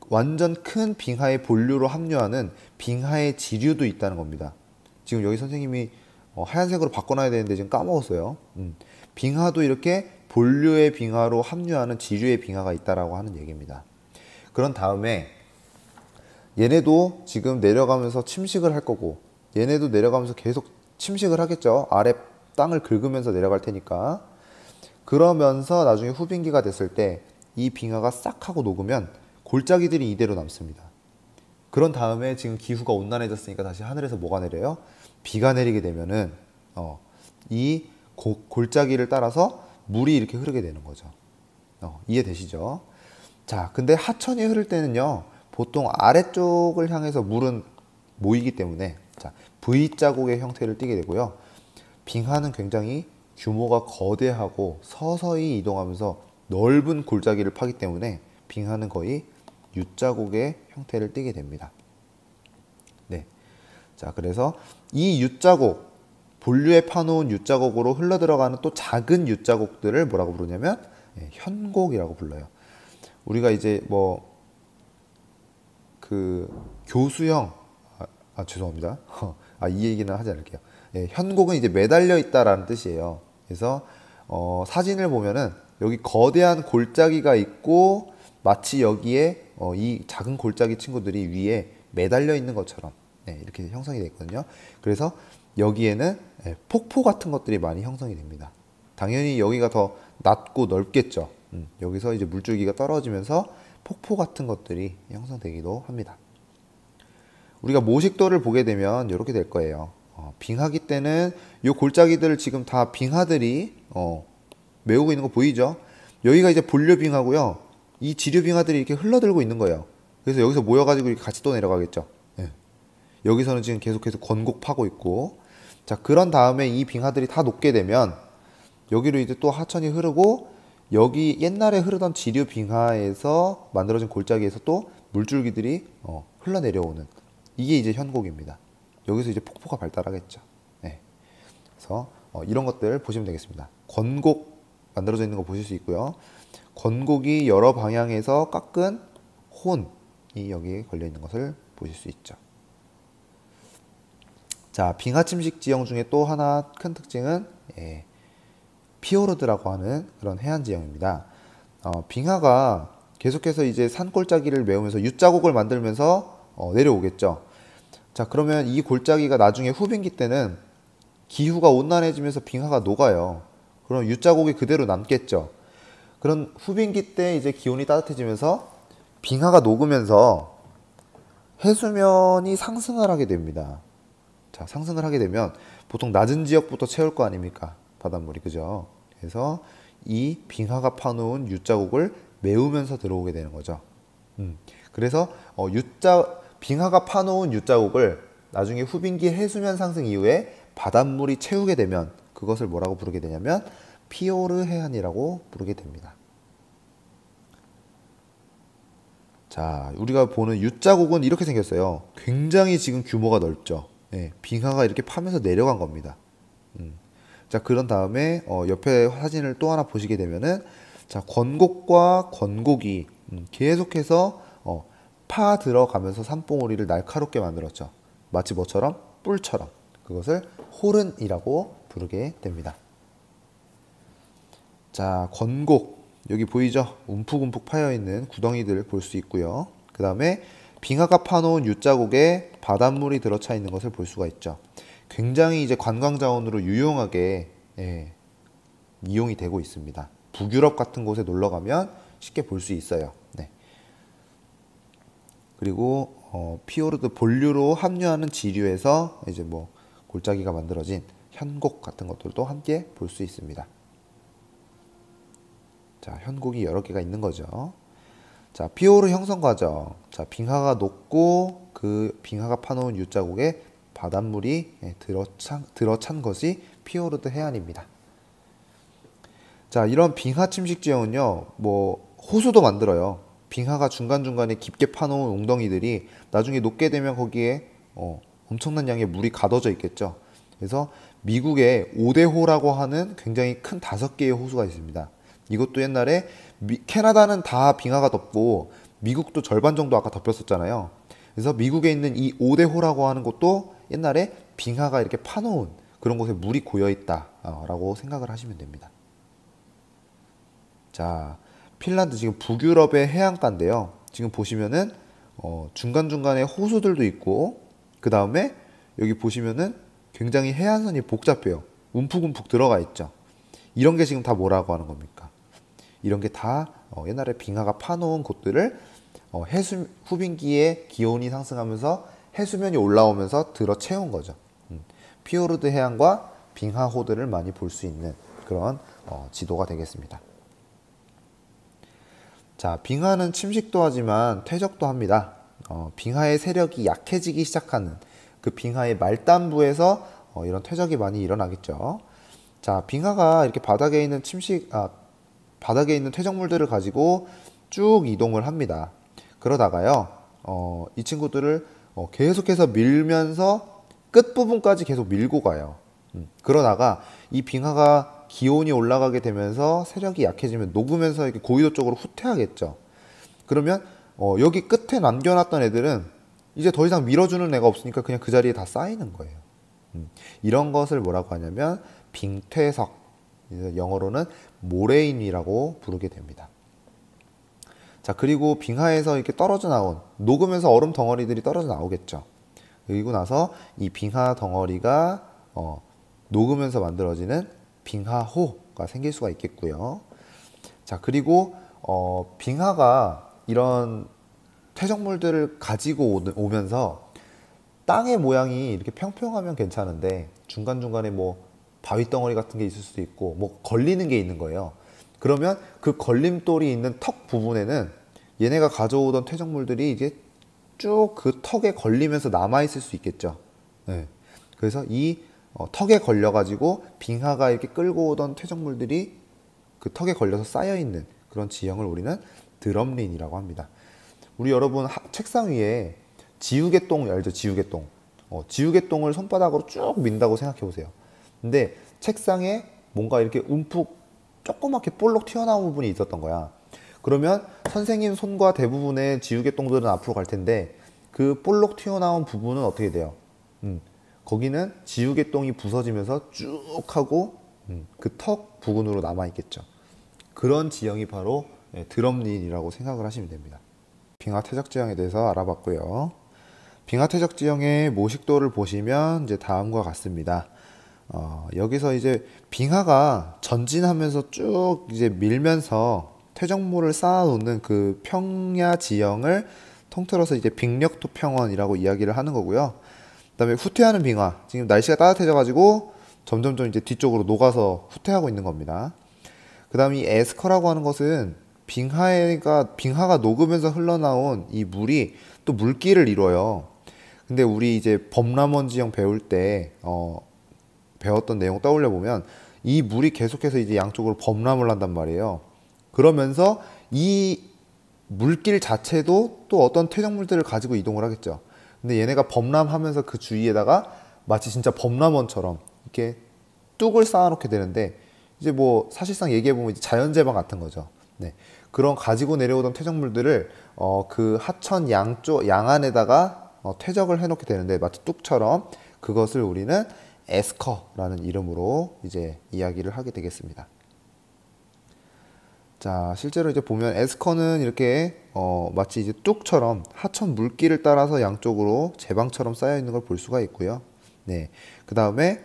완전 큰 빙하의 본류로 합류하는 빙하의 지류도 있다는 겁니다. 지금 여기 선생님이 하얀색으로 바꿔놔야 되는데 지금 까먹었어요. 빙하도 이렇게 본류의 빙하로 합류하는 지류의 빙하가 있다라고 하는 얘기입니다. 그런 다음에 얘네도 지금 내려가면서 침식을 할 거고, 얘네도 내려가면서 계속 침식을 하겠죠. 아래 땅을 긁으면서 내려갈 테니까. 그러면서 나중에 후빙기가 됐을 때 이 빙하가 싹 하고 녹으면 골짜기들이 이대로 남습니다. 그런 다음에 지금 기후가 온난해졌으니까 다시 하늘에서 뭐가 내려요? 비가 내리게 되면은 이 골짜기를 따라서 물이 이렇게 흐르게 되는 거죠. 이해되시죠? 자, 근데 하천이 흐를 때는요, 보통 아래쪽을 향해서 물은 모이기 때문에, 자, V자국의 형태를 띠게 되고요. 빙하는 굉장히 규모가 거대하고 서서히 이동하면서 넓은 골짜기를 파기 때문에 빙하는 거의 U자국의 형태를 띠게 됩니다. 네. 자, 그래서 이 U자국, 본류에 파놓은 U자국으로 흘러들어가는 또 작은 U자국들을 뭐라고 부르냐면 현곡이라고 불러요. 우리가 이제 뭐 그 교수형, 죄송합니다. 이 얘기는 하지 않을게요. 현곡은 이제 매달려 있다라는 뜻이에요. 그래서 사진을 보면은 여기 거대한 골짜기가 있고 마치 여기에 이 작은 골짜기 친구들이 위에 매달려 있는 것처럼 이렇게 형성이 되어 있거든요. 그래서 여기에는 폭포 같은 것들이 많이 형성이 됩니다. 당연히 여기가 더 낮고 넓겠죠. 여기서 이제 물줄기가 떨어지면서 폭포 같은 것들이 형성되기도 합니다. 우리가 모식도를 보게 되면 이렇게 될 거예요. 빙하기 때는 이 골짜기들을 지금 다 빙하들이 메우고 있는 거 보이죠? 여기가 이제 본류 빙하고요. 이 지류 빙하들이 이렇게 흘러들고 있는 거예요. 그래서 여기서 모여가지고 이렇게 같이 또 내려가겠죠. 여기서는 지금 계속해서 건곡 파고 있고, 자, 그런 다음에 이 빙하들이 다 녹게 되면 여기로 이제 또 하천이 흐르고 여기 옛날에 흐르던 지류 빙하에서 만들어진 골짜기에서 또 물줄기들이 흘러내려오는 이게 이제 현곡입니다. 여기서 이제 폭포가 발달하겠죠. 그래서 이런 것들 보시면 되겠습니다. 건곡 만들어져 있는 거 보실 수 있고요. 건곡이 여러 방향에서 깎은 혼이 여기에 걸려 있는 것을 보실 수 있죠. 자, 빙하 침식 지형 중에 또 하나 큰 특징은 피오르드라고 하는 그런 해안 지형입니다. 빙하가 계속해서 이제 산골짜기를 메우면서 U자국을 만들면서 내려오겠죠. 자, 그러면 이 골짜기가 나중에 후빙기 때는 기후가 온난해지면서 빙하가 녹아요. 그럼 U자국이 그대로 남겠죠. 그런 후빙기 때 이제 기온이 따뜻해지면서 빙하가 녹으면서 해수면이 상승을 하게 됩니다. 자, 상승을 하게 되면 보통 낮은 지역부터 채울 거 아닙니까? 바닷물이, 그죠? 그래서 이 빙하가 파놓은 U자국을 메우면서 들어오게 되는 거죠. 그래서 빙하가 파놓은 U자국을 나중에 후빙기 해수면 상승 이후에 바닷물이 채우게 되면 그것을 뭐라고 부르게 되냐면 피오르 해안이라고 부르게 됩니다. 자, 우리가 보는 U자국은 이렇게 생겼어요. 굉장히 지금 규모가 넓죠. 빙하가 이렇게 파면서 내려간 겁니다. 자, 그런 다음에 옆에 사진을 또 하나 보시게 되면은 자, 건곡과 건곡이 계속해서 파 들어가면서 산봉우리를 날카롭게 만들었죠. 마치 뭐처럼? 뿔처럼. 그것을 호른이라고 부르게 됩니다. 자, 건곡 여기 보이죠? 움푹움푹 파여있는 구덩이들 볼 수 있고요. 그 다음에 빙하가 파놓은 U자국에 바닷물이 들어차 있는 것을 볼 수가 있죠. 굉장히 이제 관광자원으로 유용하게 이용이 되고 있습니다. 북유럽 같은 곳에 놀러 가면 쉽게 볼 수 있어요. 그리고 피오르드 본류로 합류하는 지류에서 이제 뭐 골짜기가 만들어진 현곡 같은 것들도 함께 볼 수 있습니다. 자, 현곡이 여러 개가 있는 거죠. 자, 피오르 형성 과정. 자, 빙하가 녹고 그 빙하가 파놓은 U자국에 바닷물이 들어찬 것이 피오르드 해안입니다. 자, 이런 빙하 침식 지형은요, 뭐 호수도 만들어요. 빙하가 중간중간에 깊게 파놓은 웅덩이들이 나중에 녹게 되면 거기에 엄청난 양의 물이 가둬져 있겠죠. 그래서 미국에 오데호라고 하는 굉장히 큰 5개의 호수가 있습니다. 이것도 옛날에 캐나다는 다 빙하가 덮고 미국도 절반 정도 아까 덮였었잖아요. 그래서 미국에 있는 이 오데호라고 하는 곳도 옛날에 빙하가 이렇게 파놓은 그런 곳에 물이 고여 있다라고 생각을 하시면 됩니다. 자, 핀란드 지금 북유럽의 해안가인데요. 지금 보시면은 중간중간에 호수들도 있고 그 다음에 여기 보시면은 굉장히 해안선이 복잡해요. 움푹움푹 들어가 있죠. 이런 게 지금 다 뭐라고 하는 겁니까? 이런 게 다 옛날에 빙하가 파놓은 곳들을 후빙기에 기온이 상승하면서 해수면이 올라오면서 들어 채운 거죠. 피오르드 해안과 빙하호들을 많이 볼 수 있는 그런 지도가 되겠습니다. 자, 빙하는 침식도 하지만 퇴적도 합니다. 빙하의 세력이 약해지기 시작하는 그 빙하의 말단부에서 이런 퇴적이 많이 일어나겠죠. 자, 빙하가 이렇게 바닥에 있는 퇴적물들을 가지고 쭉 이동을 합니다. 그러다가요, 이 친구들을 계속해서 밀면서 끝부분까지 계속 밀고 가요. 그러다가 이 빙하가 기온이 올라가게 되면서 세력이 약해지면 녹으면서 이렇게 고위도 쪽으로 후퇴하겠죠. 그러면 여기 끝에 남겨놨던 애들은 이제 더 이상 밀어주는 애가 없으니까 그냥 그 자리에 다 쌓이는 거예요. 이런 것을 뭐라고 하냐면 빙퇴석, 영어로는 모레인이라고 부르게 됩니다. 자, 그리고 빙하에서 이렇게 떨어져 나온 녹으면서 얼음 덩어리들이 떨어져 나오겠죠. 그리고 나서 이 빙하 덩어리가 녹으면서 만들어지는 빙하호가 생길 수가 있겠고요. 자, 그리고 빙하가 이런 퇴적물들을 가지고 오면서 땅의 모양이 이렇게 평평하면 괜찮은데 중간중간에 뭐 바위 덩어리 같은 게 있을 수도 있고 뭐 걸리는 게 있는 거예요. 그러면 그 걸림돌이 있는 턱 부분에는 얘네가 가져오던 퇴적물들이 이제 쭉 그 턱에 걸리면서 남아있을 수 있겠죠. 네. 그래서 이 턱에 걸려가지고 빙하가 이렇게 끌고 오던 퇴적물들이 그 턱에 걸려서 쌓여있는 그런 지형을 우리는 드럼린이라고 합니다. 우리 여러분 책상 위에 지우개똥 알죠? 지우개똥. 지우개똥을 손바닥으로 쭉 민다고 생각해 보세요. 근데 책상에 뭔가 이렇게 움푹 조그맣게 볼록 튀어나온 부분이 있었던 거야. 그러면 선생님 손과 대부분의 지우개똥들은 앞으로 갈 텐데 그 볼록 튀어나온 부분은 어떻게 돼요? 거기는 지우개똥이 부서지면서 쭉 하고 그 턱 부근으로 남아있겠죠. 그런 지형이 바로 드럼린이라고 생각을 하시면 됩니다. 빙하 퇴적 지형에 대해서 알아봤고요. 빙하 퇴적 지형의 모식도를 보시면 이제 다음과 같습니다. 여기서 이제 빙하가 전진하면서 쭉 이제 밀면서 퇴적물을 쌓아놓는 그 평야 지형을 통틀어서 이제 빙력토 평원이라고 이야기를 하는 거고요. 그다음에 후퇴하는 빙하, 지금 날씨가 따뜻해져가지고 점점점 이제 뒤쪽으로 녹아서 후퇴하고 있는 겁니다. 그다음 이 에스커라고 하는 것은 빙하가 녹으면서 흘러나온 이 물이 또 물길을 이뤄요. 근데 우리 이제 범람원 지형 배울 때 배웠던 내용 떠올려 보면 이 물이 계속해서 이제 양쪽으로 범람을 한단 말이에요. 그러면서 이 물길 자체도 또 어떤 퇴적물들을 가지고 이동을 하겠죠. 근데 얘네가 범람하면서 그 주위에다가 마치 진짜 범람원처럼 이렇게 뚝을 쌓아놓게 되는데 이제 뭐 사실상 얘기해 보면 이제 자연재방 같은 거죠. 네. 그런 가지고 내려오던 퇴적물들을 그 하천 양안에다가 퇴적을 해놓게 되는데 마치 뚝처럼 그것을 우리는 에스커라는 이름으로 이제 이야기를 하게 되겠습니다. 자, 실제로 이제 보면 에스커는 이렇게 마치 이제 뚝처럼 하천 물길을 따라서 양쪽으로 제방처럼 쌓여 있는 걸 볼 수가 있고요. 네. 그 다음에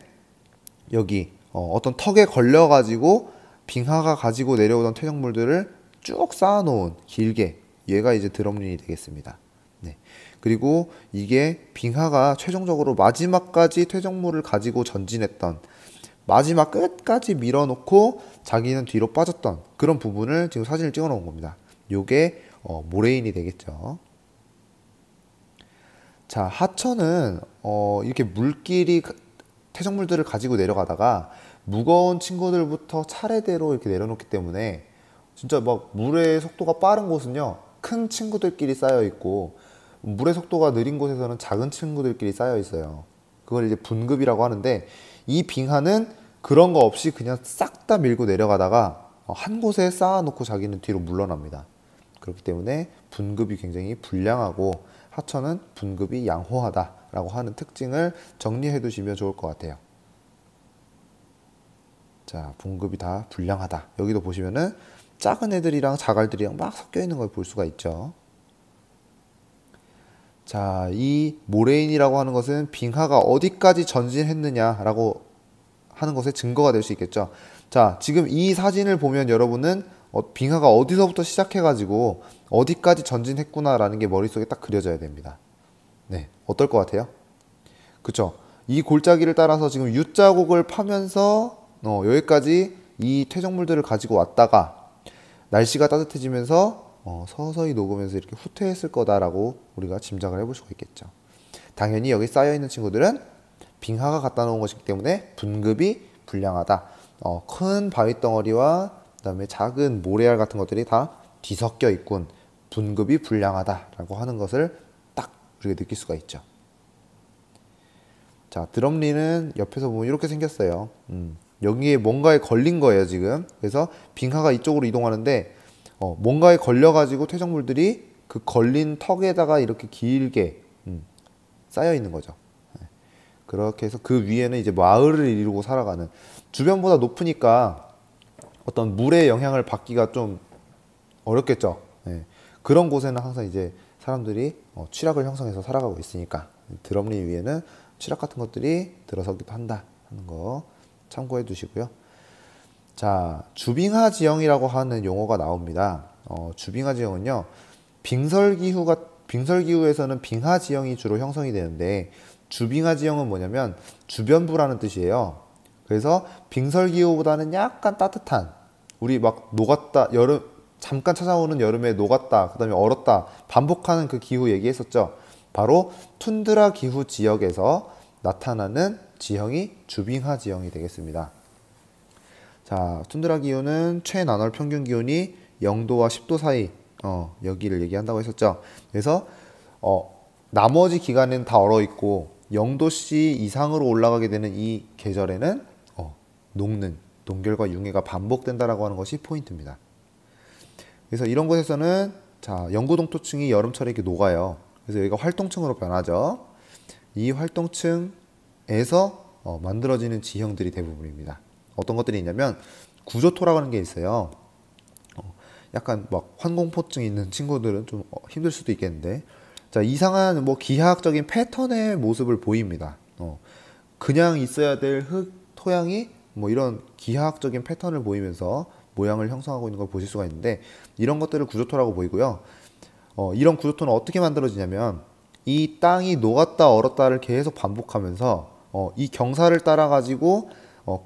여기 어떤 턱에 걸려 가지고 빙하가 가지고 내려오던 퇴적물들을 쭉 쌓아놓은 길게 얘가 이제 드럼린이 되겠습니다. 네. 그리고 이게 빙하가 최종적으로 마지막까지 퇴적물을 가지고 전진했던 마지막 끝까지 밀어놓고 자기는 뒤로 빠졌던 그런 부분을 지금 사진을 찍어 놓은 겁니다. 요게 모레인이 되겠죠. 자, 하천은 이렇게 물길이 퇴적물들을 가지고 내려가다가 무거운 친구들부터 차례대로 이렇게 내려놓기 때문에 진짜 막 물의 속도가 빠른 곳은요 큰 친구들끼리 쌓여 있고 물의 속도가 느린 곳에서는 작은 친구들끼리 쌓여 있어요. 그걸 이제 분급이라고 하는데 이 빙하는 그런 거 없이 그냥 싹 다 밀고 내려가다가 한 곳에 쌓아놓고 자기는 뒤로 물러납니다. 그렇기 때문에 분급이 굉장히 불량하고 하천은 분급이 양호하다라고 하는 특징을 정리해 두시면 좋을 것 같아요. 자, 분급이 다 불량하다. 여기도 보시면은 작은 애들이랑 자갈들이랑 막 섞여 있는 걸 볼 수가 있죠. 자, 이 모레인이라고 하는 것은 빙하가 어디까지 전진했느냐라고 하는 것의 증거가 될 수 있겠죠. 자, 지금 이 사진을 보면 여러분은 빙하가 어디서부터 시작해가지고 어디까지 전진했구나라는 게 머릿속에 딱 그려져야 됩니다. 네, 어떨 것 같아요? 그쵸? 이 골짜기를 따라서 지금 U자국을 파면서 여기까지 이 퇴적물들을 가지고 왔다가 날씨가 따뜻해지면서 서서히 녹으면서 이렇게 후퇴했을 거다라고 우리가 짐작을 해볼 수가 있겠죠. 당연히 여기 쌓여있는 친구들은 빙하가 갖다 놓은 것이기 때문에 분급이 불량하다. 큰 바위 덩어리와 그다음에 작은 모래알 같은 것들이 다 뒤섞여 있군. 분급이 불량하다라고 하는 것을 딱 우리가 느낄 수가 있죠. 자, 드럼리는 옆에서 보면 이렇게 생겼어요. 여기에 뭔가에 걸린 거예요, 지금. 그래서 빙하가 이쪽으로 이동하는데 뭔가에 걸려가지고 퇴적물들이 그 걸린 턱에다가 이렇게 길게 쌓여 있는 거죠. 네. 그렇게 해서 그 위에는 이제 마을을 이루고 살아가는, 주변보다 높으니까 어떤 물의 영향을 받기가 좀 어렵겠죠. 네. 그런 곳에는 항상 이제 사람들이 취락을 형성해서 살아가고 있으니까 드럼리 위에는 취락 같은 것들이 들어서기도 한다 하는 거 참고해 두시고요. 자, 주빙하 지형이라고 하는 용어가 나옵니다. 주빙하 지형은요, 빙설기후에서는 빙하 지형이 주로 형성이 되는데, 주빙하 지형은 뭐냐면 주변부라는 뜻이에요. 그래서 빙설기후보다는 약간 따뜻한, 우리 막 녹았다, 여름 잠깐 찾아오는 여름에 녹았다, 그 다음에 얼었다 반복하는 그 기후 얘기했었죠. 바로 툰드라 기후 지역에서 나타나는 지형이 주빙하 지형이 되겠습니다. 자, 툰드라 기후는 최난월 평균 기온이 0도와 10도 사이, 여기를 얘기한다고 했었죠. 그래서 나머지 기간은 다 얼어 있고 0도씨 이상으로 올라가게 되는 이 계절에는 녹는 동결과 융해가 반복된다라고 하는 것이 포인트입니다. 그래서 이런 곳에서는 자, 영구동토층이 여름철에 이렇게 녹아요. 그래서 여기가 활동층으로 변하죠. 이 활동층에서 만들어지는 지형들이 대부분입니다. 어떤 것들이 있냐면 구조토라고 하는 게 있어요. 약간 막 환공포증 있는 친구들은 좀 힘들 수도 있겠는데, 자, 이상한 뭐 기하학적인 패턴의 모습을 보입니다. 그냥 있어야 될 흙, 토양이 뭐 이런 기하학적인 패턴을 보이면서 모양을 형성하고 있는 걸 보실 수가 있는데, 이런 것들을 구조토라고 보이고요. 이런 구조토는 어떻게 만들어지냐면 이 땅이 녹았다 얼었다를 계속 반복하면서 이 경사를 따라 가지고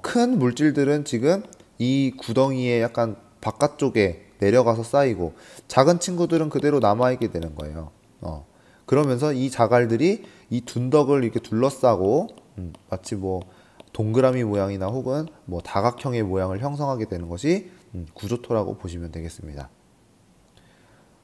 큰 물질들은 지금 이 구덩이의 약간 바깥쪽에 내려가서 쌓이고, 작은 친구들은 그대로 남아있게 되는 거예요. 그러면서 이 자갈들이 이 둔덕을 이렇게 둘러싸고 마치 뭐 동그라미 모양이나 혹은 뭐 다각형의 모양을 형성하게 되는 것이 구조토라고 보시면 되겠습니다.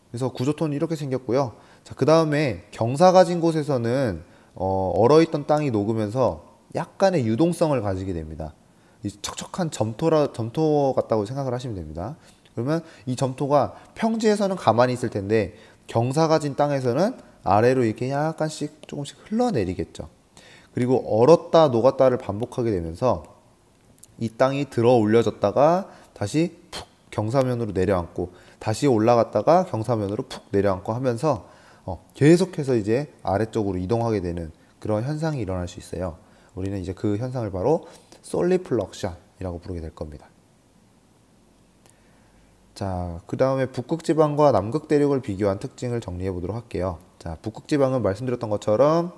그래서 구조토는 이렇게 생겼고요. 자, 그 다음에 경사 가진 곳에서는 얼어있던 땅이 녹으면서 약간의 유동성을 가지게 됩니다. 이 척척한 점토 같다고 생각을 하시면 됩니다. 그러면 이 점토가 평지에서는 가만히 있을 텐데 경사 가진 땅에서는 아래로 이렇게 약간씩 조금씩 흘러내리겠죠. 그리고 얼었다 녹았다를 반복하게 되면서 이 땅이 들어 올려졌다가 다시 푹 경사면으로 내려앉고, 다시 올라갔다가 경사면으로 푹 내려앉고 하면서 계속해서 이제 아래쪽으로 이동하게 되는 그런 현상이 일어날 수 있어요. 우리는 이제 그 현상을 바로 솔리플럭션이라고 부르게 될 겁니다. 자, 그 다음에 북극지방과 남극대륙을 비교한 특징을 정리해 보도록 할게요. 자, 북극지방은 말씀드렸던 것처럼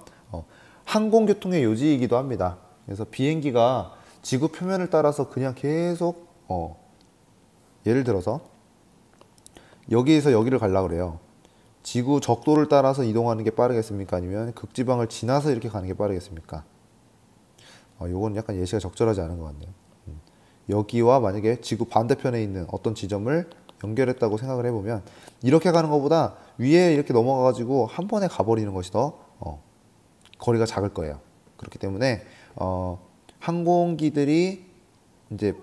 항공교통의 요지이기도 합니다. 그래서 비행기가 지구 표면을 따라서 그냥 계속 예를 들어서 여기에서 여기를 가려고 그래요. 지구 적도를 따라서 이동하는 게 빠르겠습니까? 아니면 극지방을 지나서 이렇게 가는 게 빠르겠습니까? 요건 약간 예시가 적절하지 않은 것 같네요. 여기와 만약에 지구 반대편에 있는 어떤 지점을 연결했다고 생각을 해보면 이렇게 가는 것보다 위에 이렇게 넘어가가지고 한 번에 가버리는 것이 더 거리가 작을 거예요. 그렇기 때문에 항공기들이 이제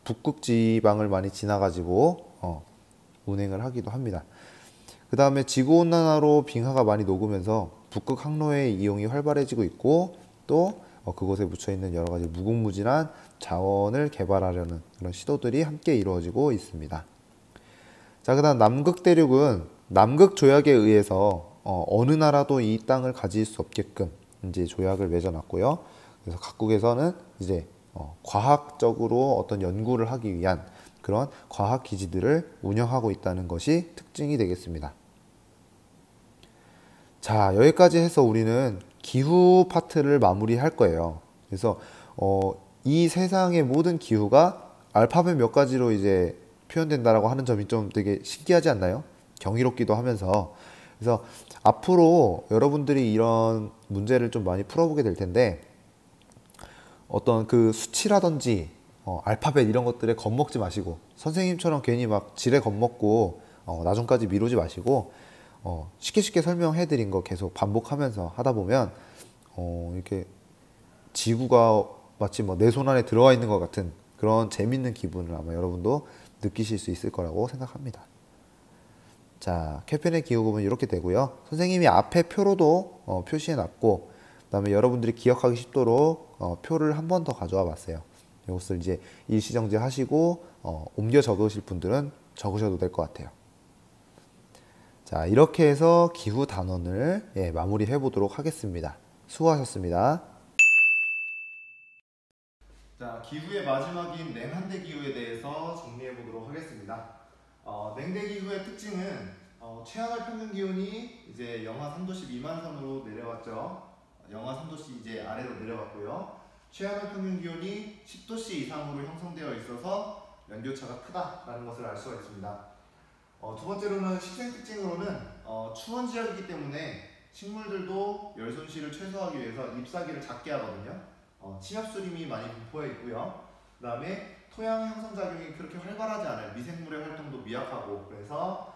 북극지방을 많이 지나가지고 운행을 하기도 합니다. 그 다음에 지구온난화로 빙하가 많이 녹으면서 북극 항로의 이용이 활발해지고 있고, 또 그곳에 묻혀있는 여러 가지 무궁무진한 자원을 개발하려는 그런 시도들이 함께 이루어지고 있습니다. 자, 그 다음 남극대륙은 남극조약에 의해서 어느 나라도 이 땅을 가질 수 없게끔 이제 조약을 맺어놨고요. 그래서 각국에서는 이제 과학적으로 어떤 연구를 하기 위한 그런 과학 기지들을 운영하고 있다는 것이 특징이 되겠습니다. 자, 여기까지 해서 우리는 기후 파트를 마무리할 거예요. 그래서 이 세상의 모든 기후가 알파벳 몇 가지로 이제 표현된다라고 하는 점이 좀 되게 신기하지 않나요? 경이롭기도 하면서. 그래서 앞으로 여러분들이 이런 문제를 좀 많이 풀어보게 될 텐데, 어떤 그 수치라든지 알파벳 이런 것들에 겁먹지 마시고, 선생님처럼 괜히 막 지레 겁먹고 나중까지 미루지 마시고, 쉽게 쉽게 설명해 드린 거 계속 반복하면서 하다 보면 이렇게 지구가 마치 뭐 내 손 안에 들어와 있는 것 같은 그런 재밌는 기분을 아마 여러분도 느끼실 수 있을 거라고 생각합니다. 자, 켈펜의 기호급은 이렇게 되고요. 선생님이 앞에 표로도 표시해 놨고, 그다음에 여러분들이 기억하기 쉽도록 표를 한 번 더 가져와 봤어요. 이것을 이제 일시정지 하시고 옮겨 적으실 분들은 적으셔도 될 것 같아요. 자, 이렇게 해서 기후 단원을 마무리해 보도록 하겠습니다. 수고하셨습니다. 자, 기후의 마지막인 냉한대 기후에 대해서 정리해 보도록 하겠습니다. 냉대 기후의 특징은 최하늘 평균 기온이 이제 영하 3도씨 미만 선으로 내려왔죠. 영하 3도씨 이제 아래로 내려갔고요. 최하늘 평균 기온이 10도씨 이상으로 형성되어 있어서 연교차가 크다라는 것을 알 수가 있습니다. 두 번째로는 식생 특징으로는 추원 지역이기 때문에 식물들도 열 손실을 최소화하기 위해서 잎사귀를 작게 하거든요. 침엽수림이 많이 분포해 있고요. 그 다음에 토양 형성 작용이 그렇게 활발하지 않아요. 미생물의 활동도 미약하고, 그래서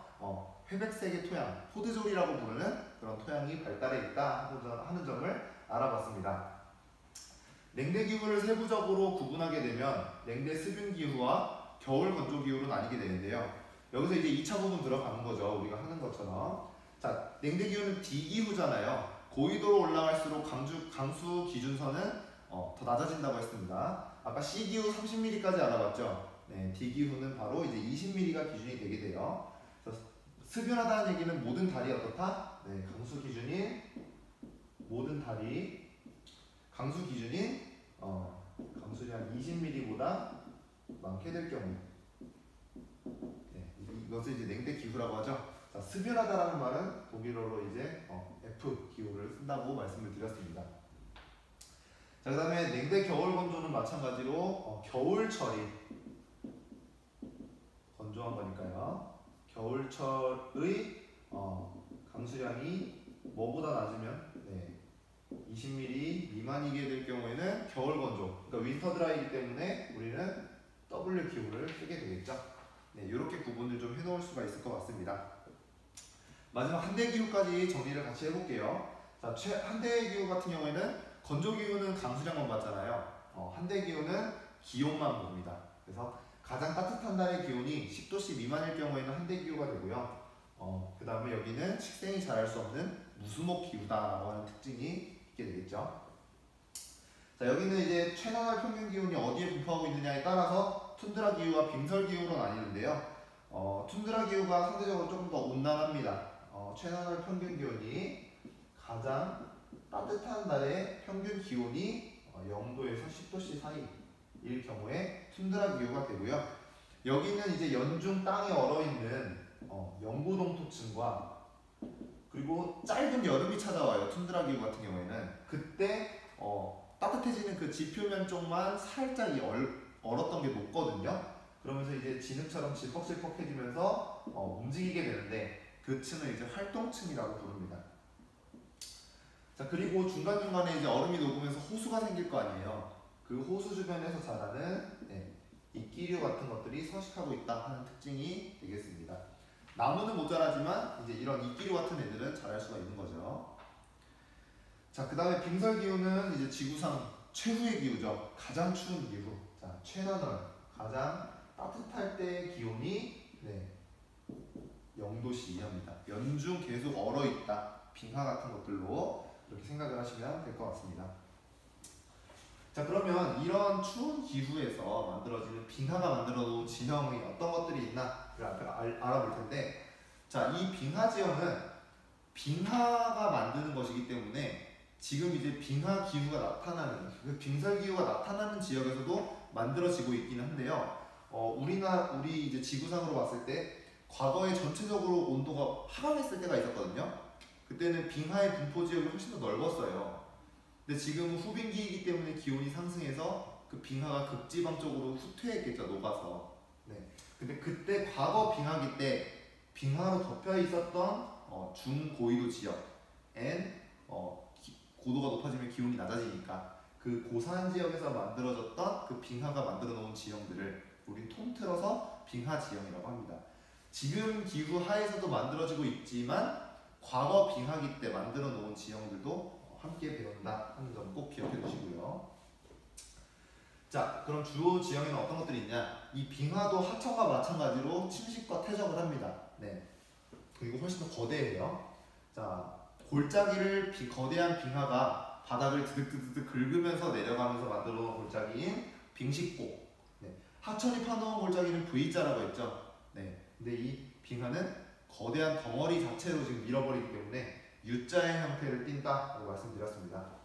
회백색의 토양, 포드졸이라고 부르는 그런 토양이 발달해 있다 하는 점을 알아봤습니다. 냉대 기후를 세부적으로 구분하게 되면 냉대 습윤 기후와 겨울 건조 기후로 나뉘게 되는데요. 여기서 이제 2차 부분 들어가는 거죠. 우리가 하는 것처럼. 자, 냉대 기후는 D기후잖아요. 고緯도로 올라갈수록 강수 기준선은 더 낮아진다고 했습니다. 아까 C기후 30mm까지 알아봤죠. 네, D기후는 바로 이제 20mm가 기준이 되게 돼요. 그래서 습윤하다는 얘기는 모든 달이 어떻다? 네, 강수 기준인 모든 달이 강수 기준인 강수량 20mm보다 많게 될 경우, 이것을 이제 냉대 기후라고 하죠. 자, 습윤하다라는 말은 독일어로 이제 F 기후를 쓴다고 말씀을 드렸습니다. 자, 그 다음에 냉대 겨울 건조는 마찬가지로 겨울철이 건조한 거니까요. 겨울철의 강수량이 뭐보다 낮으면 20mm 미만이게 될 경우에는 겨울 건조, 그러니까 윈터 드라이이기 때문에 우리는 W 기후를 쓰게 되겠죠. 네, 이렇게 구분을 좀 해놓을 수가 있을 것 같습니다. 마지막 한대 기후까지 정리를 같이 해볼게요. 자, 한대 기후 같은 경우에는 건조 기후는 강수량만 봤잖아요. 한대 기후는 기온만 봅니다. 그래서 가장 따뜻한 달의 기온이 10도씨 미만일 경우에는 한대 기후가 되고요. 그 다음에 여기는 식생이 자랄 수 없는 무수목 기후다라고 하는 특징이 있게 되겠죠. 자, 여기는 이제 최나절 평균 기온이 어디에 분포하고 있느냐에 따라서 툰드라 기후와 빙설 기후로 나뉘는데요. 툰드라 기후가 상대적으로 조금 더 온난합니다. 최나절 평균 기온이 가장 따뜻한 달의 평균 기온이 0도에서 10도씨 사이일 경우에 툰드라 기후가 되고요. 여기는 이제 연중 땅에 얼어있는 영구동토층과 그리고 짧은 여름이 찾아와요. 툰드라 기후 같은 경우에는 그때 따뜻해지는 그 지표면 쪽만 살짝 얼었던 게 녹거든요. 그러면서 이제 진흙처럼 질퍽질퍽해지면서 움직이게 되는데 그 층을 이제 활동층이라고 부릅니다. 자, 그리고 중간중간에 이제 얼음이 녹으면서 호수가 생길 거 아니에요. 그 호수 주변에서 자라는 이끼류 같은 것들이 서식하고 있다 하는 특징이 되겠습니다. 나무는 못 자라지만 이제 이런 이끼류 같은 애들은 자랄 수가 있는 거죠. 자, 그 다음에 빙설 기후는 이제 지구상 최후의 기후죠. 가장 추운 기후. 자, 최나절 가장 따뜻할 때의 기온이 0도씨 이하입니다. 연중 계속 얼어있다. 빙하 같은 것들로 이렇게 생각을 하시면 될 것 같습니다. 자, 그러면 이런 추운 기후에서 만들어지는 빙하가 만들어 놓은 지형이 어떤 것들이 있나를 알아볼 텐데, 자, 이 빙하 지형은 빙하가 만드는 것이기 때문에 지금 이제 빙하 기후가 나타나는, 그 빙설 기후가 나타나는 지역에서도 만들어지고 있기는 한데요. 우리 이제 지구상으로 봤을 때 과거에 전체적으로 온도가 하강했을 때가 있었거든요. 그때는 빙하의 분포 지역이 훨씬 더 넓었어요. 근데 지금은 후빙기이기 때문에 기온이 상승해서 그 빙하가 극지방 쪽으로 후퇴했겠죠, 녹아서. 네. 근데 그때 과거 빙하기 때 빙하로 덮여 있었던 중고緯도 지역엔 고도가 높아지면 기온이 낮아지니까 그 고산 지역에서 만들어졌던 그 빙하가 만들어 놓은 지형들을 우리 통틀어서 빙하 지형이라고 합니다. 지금 기후 하에서도 만들어지고 있지만 과거 빙하기 때 만들어 놓은 지형들도 함께 배운다 하는 점 꼭 기억해 두시고요. 자, 그럼 주요 지형에는 어떤 것들이 있냐? 이 빙하도 하천과 마찬가지로 침식과 퇴적을 합니다. 네. 그리고 훨씬 더 거대해요. 자, 골짜기를 거대한 빙하가 바닥을 드득드득 긁으면서 내려가면서 만들어 놓은 골짜기인 빙식고. 네. 하천이 파놓은 골짜기는 V자라고 했죠. 네. 근데 이 빙하는 거대한 덩어리 자체로 지금 밀어버리기 때문에 U자의 형태를 띈다고 말씀드렸습니다.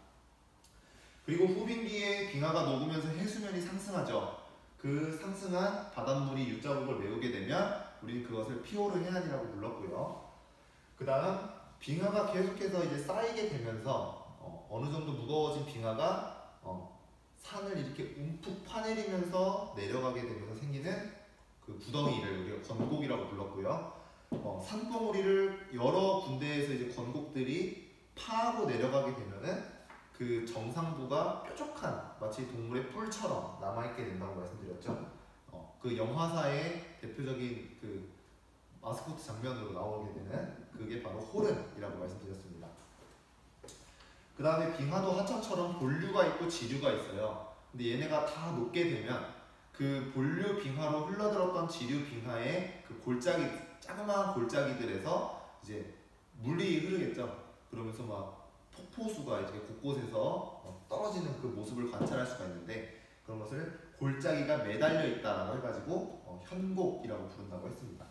그리고 후빙기에 빙하가 녹으면서 해수면이 상승하죠. 그 상승한 바닷물이 U자국을 메우게 되면 우리는 그것을 피오르 해안이라고 불렀고요. 그 다음 빙하가 계속해서 이제 쌓이게 되면서 어느 정도 무거워진 빙하가 산을 이렇게 움푹 파내리면서 내려가게 되면서 생기는 그 구덩이를 우리가 건곡이라고 불렀고요. 산봉우리를 여러 군데에서 이제 건곡들이 파고 내려가게 되면은 그 정상부가 뾰족한 마치 동물의 뿔처럼 남아있게 된다고 말씀드렸죠. 그 영화사의 대표적인 그 마스코트 장면으로 나오게 되는 그게 바로 호른이라고 말씀드렸습니다. 그 다음에 빙하도 하천처럼 본류가 있고 지류가 있어요. 근데 얘네가 다 녹게 되면 그 본류 빙하로 흘러들었던 지류 빙하의 그 골짜기, 자그마한 골짜기들에서 이제 물이 흐르겠죠. 그러면서 막 폭포수가 이제 곳곳에서 떨어지는 그 모습을 관찰할 수가 있는데 그런 것을 골짜기가 매달려 있다라고 해가지고 현곡이라고 부른다고 했습니다.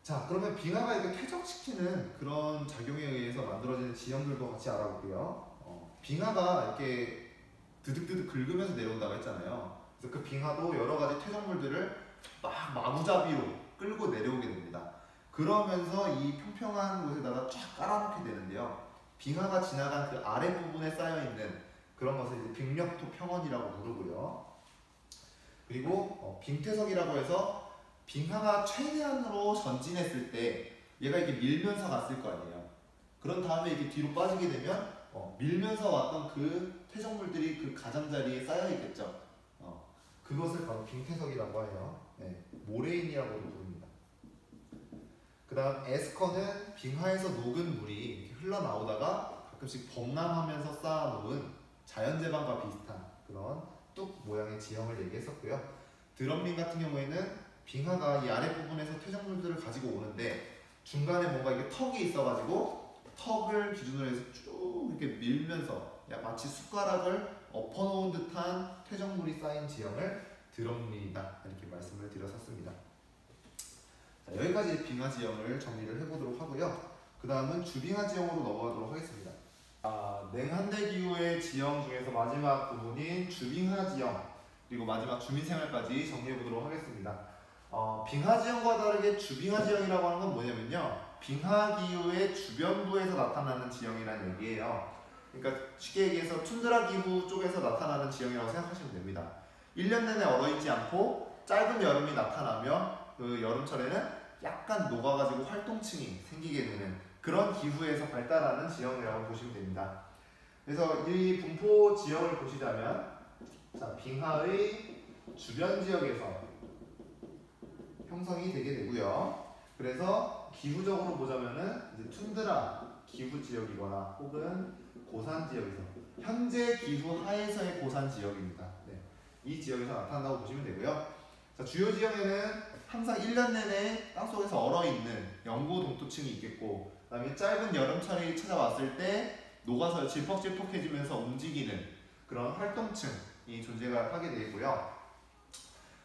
자, 그러면 빙하가 이렇게 퇴적시키는 그런 작용에 의해서 만들어지는 지형들도 같이 알아볼게요. 빙하가 이렇게 드득드득 긁으면서 내려온다고 했잖아요. 그래서 그 빙하도 여러 가지 퇴적물들을 막 마구잡이로 끌고 내려오게 됩니다. 그러면서 이 평평한 곳에다가 쫙 깔아놓게 되는데요. 빙하가 지나간 그 아랫부분에 쌓여있는 그런 것을 이제 빙력토 평원이라고 부르고요. 그리고 빙퇴석이라고 해서 빙하가 최대한으로 전진했을 때 얘가 이렇게 밀면서 갔을 거 아니에요. 그런 다음에 이렇게 뒤로 빠지게 되면 밀면서 왔던 그 퇴적물들이 그 가장자리에 쌓여 있겠죠. 그것을 바로 빙퇴석이라고 해요. 네, 모레인이라고도 부릅니다. 그 다음 에스커는 빙하에서 녹은 물이 이렇게 흘러나오다가 가끔씩 범람하면서 쌓아놓은 자연재방과 비슷한 그런 뚝 모양의 지형을 얘기했었고요. 드럼링 같은 경우에는 빙하가 이 아랫부분에서 퇴적물들을 가지고 오는데 중간에 뭔가 이게 턱이 있어가지고 턱을 기준으로 해서 쭉 이렇게 밀면서 마치 숟가락을 엎어놓은 듯한 퇴적물이 쌓인 지형을 드럼링이다 이렇게 말씀을 드렸었습니다. 자, 여기까지 빙하 지형을 정리를 해보도록 하고요. 그 다음은 주빙하 지형으로 넘어가도록 하겠습니다. 냉한대 기후의 지형 중에서 마지막 부분인 주빙하 지형 그리고 마지막 주민생활까지 정리해보도록 하겠습니다. 빙하 지형과 다르게 주빙하 지형이라고 하는 건 뭐냐면요, 빙하 기후의 주변부에서 나타나는 지형이라는 얘기예요. 그러니까 쉽게 얘기해서 툰드라 기후 쪽에서 나타나는 지형이라고 생각하시면 됩니다. 1년 내내 얼어있지 않고 짧은 여름이 나타나며 그 여름철에는 약간 녹아가지고 활동층이 생기게 되는 그런 기후에서 발달하는 지형이라고 보시면 됩니다. 그래서 이 분포 지형을 보시자면 빙하의 주변 지역에서 형성이 되게 되고요. 그래서 기후적으로 보자면은 이제 툰드라 기후 지역이거나 혹은 고산 지역에서 현재 기후 하에서의 고산 지역입니다. 네. 이 지역에서 나타난다고 보시면 되고요. 자, 주요 지역에는 항상 1년 내내 땅속에서 얼어있는 영구 동토층이 있겠고 그 다음에 짧은 여름철이 찾아왔을 때 녹아서 질퍽질퍽해지면서 움직이는 그런 활동층이 존재가 하게 되고요.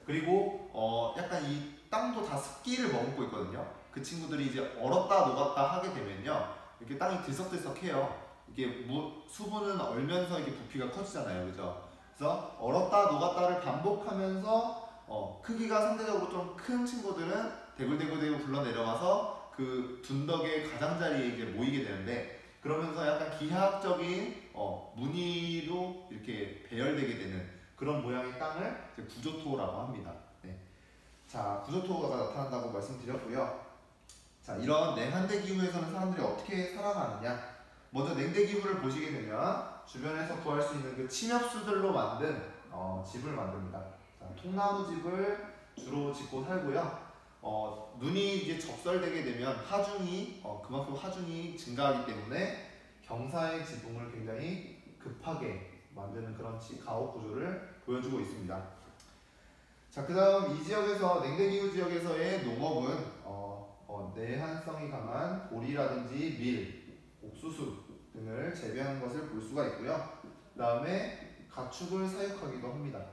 그리고 약간 이 땅도 다 습기를 머금고 있거든요. 그 친구들이 이제 얼었다 녹았다 하게 되면요, 이렇게 땅이 들썩들썩해요. 이게 수분은 얼면서 이게 부피가 커지잖아요, 그죠? 그래서 얼었다 녹았다를 반복하면서 크기가 상대적으로 좀 큰 친구들은 대굴대굴대굴 굴러 내려가서 그 둔덕의 가장자리에 이제 모이게 되는데, 그러면서 약간 기하학적인 무늬로 이렇게 배열되게 되는 그런 모양의 땅을 이제 구조토라고 합니다. 네. 자, 구조토가 나타난다고 말씀드렸고요. 자, 이런 냉한대 기후에서는 사람들이 어떻게 살아가느냐? 먼저 냉대 기후를 보시게 되면 주변에서 구할 수 있는 그 침엽수들로 만든 집을 만듭니다. 자, 통나무 집을 주로 짓고 살고요. 눈이 이제 적설되게 되면 하중이 그만큼 하중이 증가하기 때문에 경사의 지붕을 굉장히 급하게 만드는 그런 가옥 구조를 보여주고 있습니다. 자, 그 다음 이 지역에서 냉대기후 지역에서의 농업은 내한성이 강한 보리라든지 밀, 옥수수 등을 재배하는 것을 볼 수가 있고요. 그 다음에 가축을 사육하기도 합니다.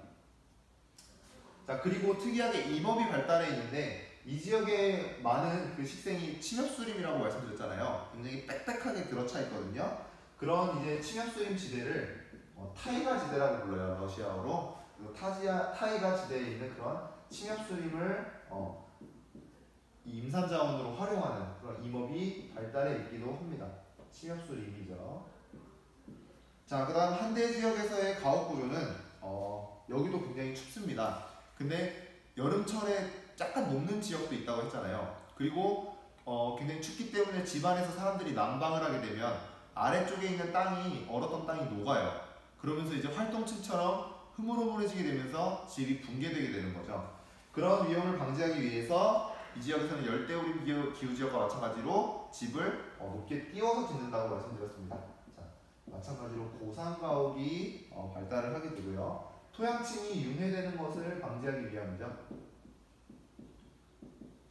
자, 그리고 특이하게 임업이 발달해 있는데 이 지역에 많은 그 식생이 침엽수림이라고 말씀드렸잖아요. 굉장히 빽빽하게 들어차 있거든요. 그런 이제 침엽수림 지대를 타이가 지대라고 불러요, 러시아어로. 타이가 지대에 있는 그런 침엽수림을 이 임산자원으로 활용하는 그런 임업이 발달해 있기도 합니다. 침엽수림이죠. 자, 그 다음 한대 지역에서의 가옥 구조는 여기도 굉장히 춥습니다. 근데 여름철에 약간 녹는 지역도 있다고 했잖아요. 그리고 굉장히 춥기 때문에 집안에서 사람들이 난방을 하게 되면 아래쪽에 있는 땅이 얼었던 땅이 녹아요. 그러면서 이제 활동층처럼 흐물흐물해지게 되면서 집이 붕괴되게 되는 거죠. 그런 위험을 방지하기 위해서 이 지역에서는 열대우림 기후 지역과 마찬가지로 집을 높게 띄워서 짓는다고 말씀드렸습니다. 자, 마찬가지로 고산가옥이 발달을 하게 되고요. 토양층이 융해되는 것을 방지하기 위함이죠.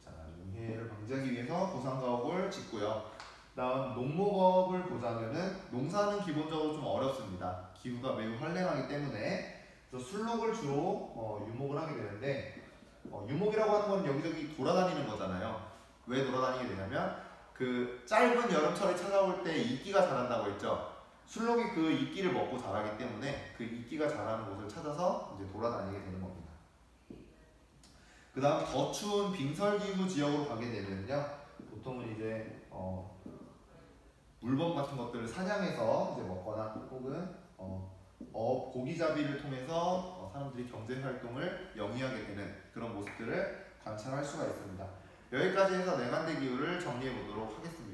자, 융해를 방지하기 위해서 고산가옥을 짓고요. 다음 농목업을 보자면은 농사는 기본적으로 좀 어렵습니다. 기후가 매우 한랭하기 때문에 그래서 순록을 주로 유목을 하게 되는데 유목이라고 하는 건 여기저기 돌아다니는 거잖아요. 왜 돌아다니게 되냐면 그 짧은 여름철이 찾아올 때 이끼가 자란다고 했죠. 순록이 그 이끼를 먹고 자라기 때문에 그 이끼가 자라는 곳을 찾아서 이제 돌아다니게 되는 겁니다. 그 다음 더 추운 빙설기후 지역으로 가게 되면요, 보통은 이제 물범 같은 것들을 사냥해서 이제 먹거나 혹은 고기잡이를 통해서 사람들이 경제활동을 영위하게 되는 그런 모습들을 관찰할 수가 있습니다. 여기까지 해서 냉한대 기후를 정리해 보도록 하겠습니다.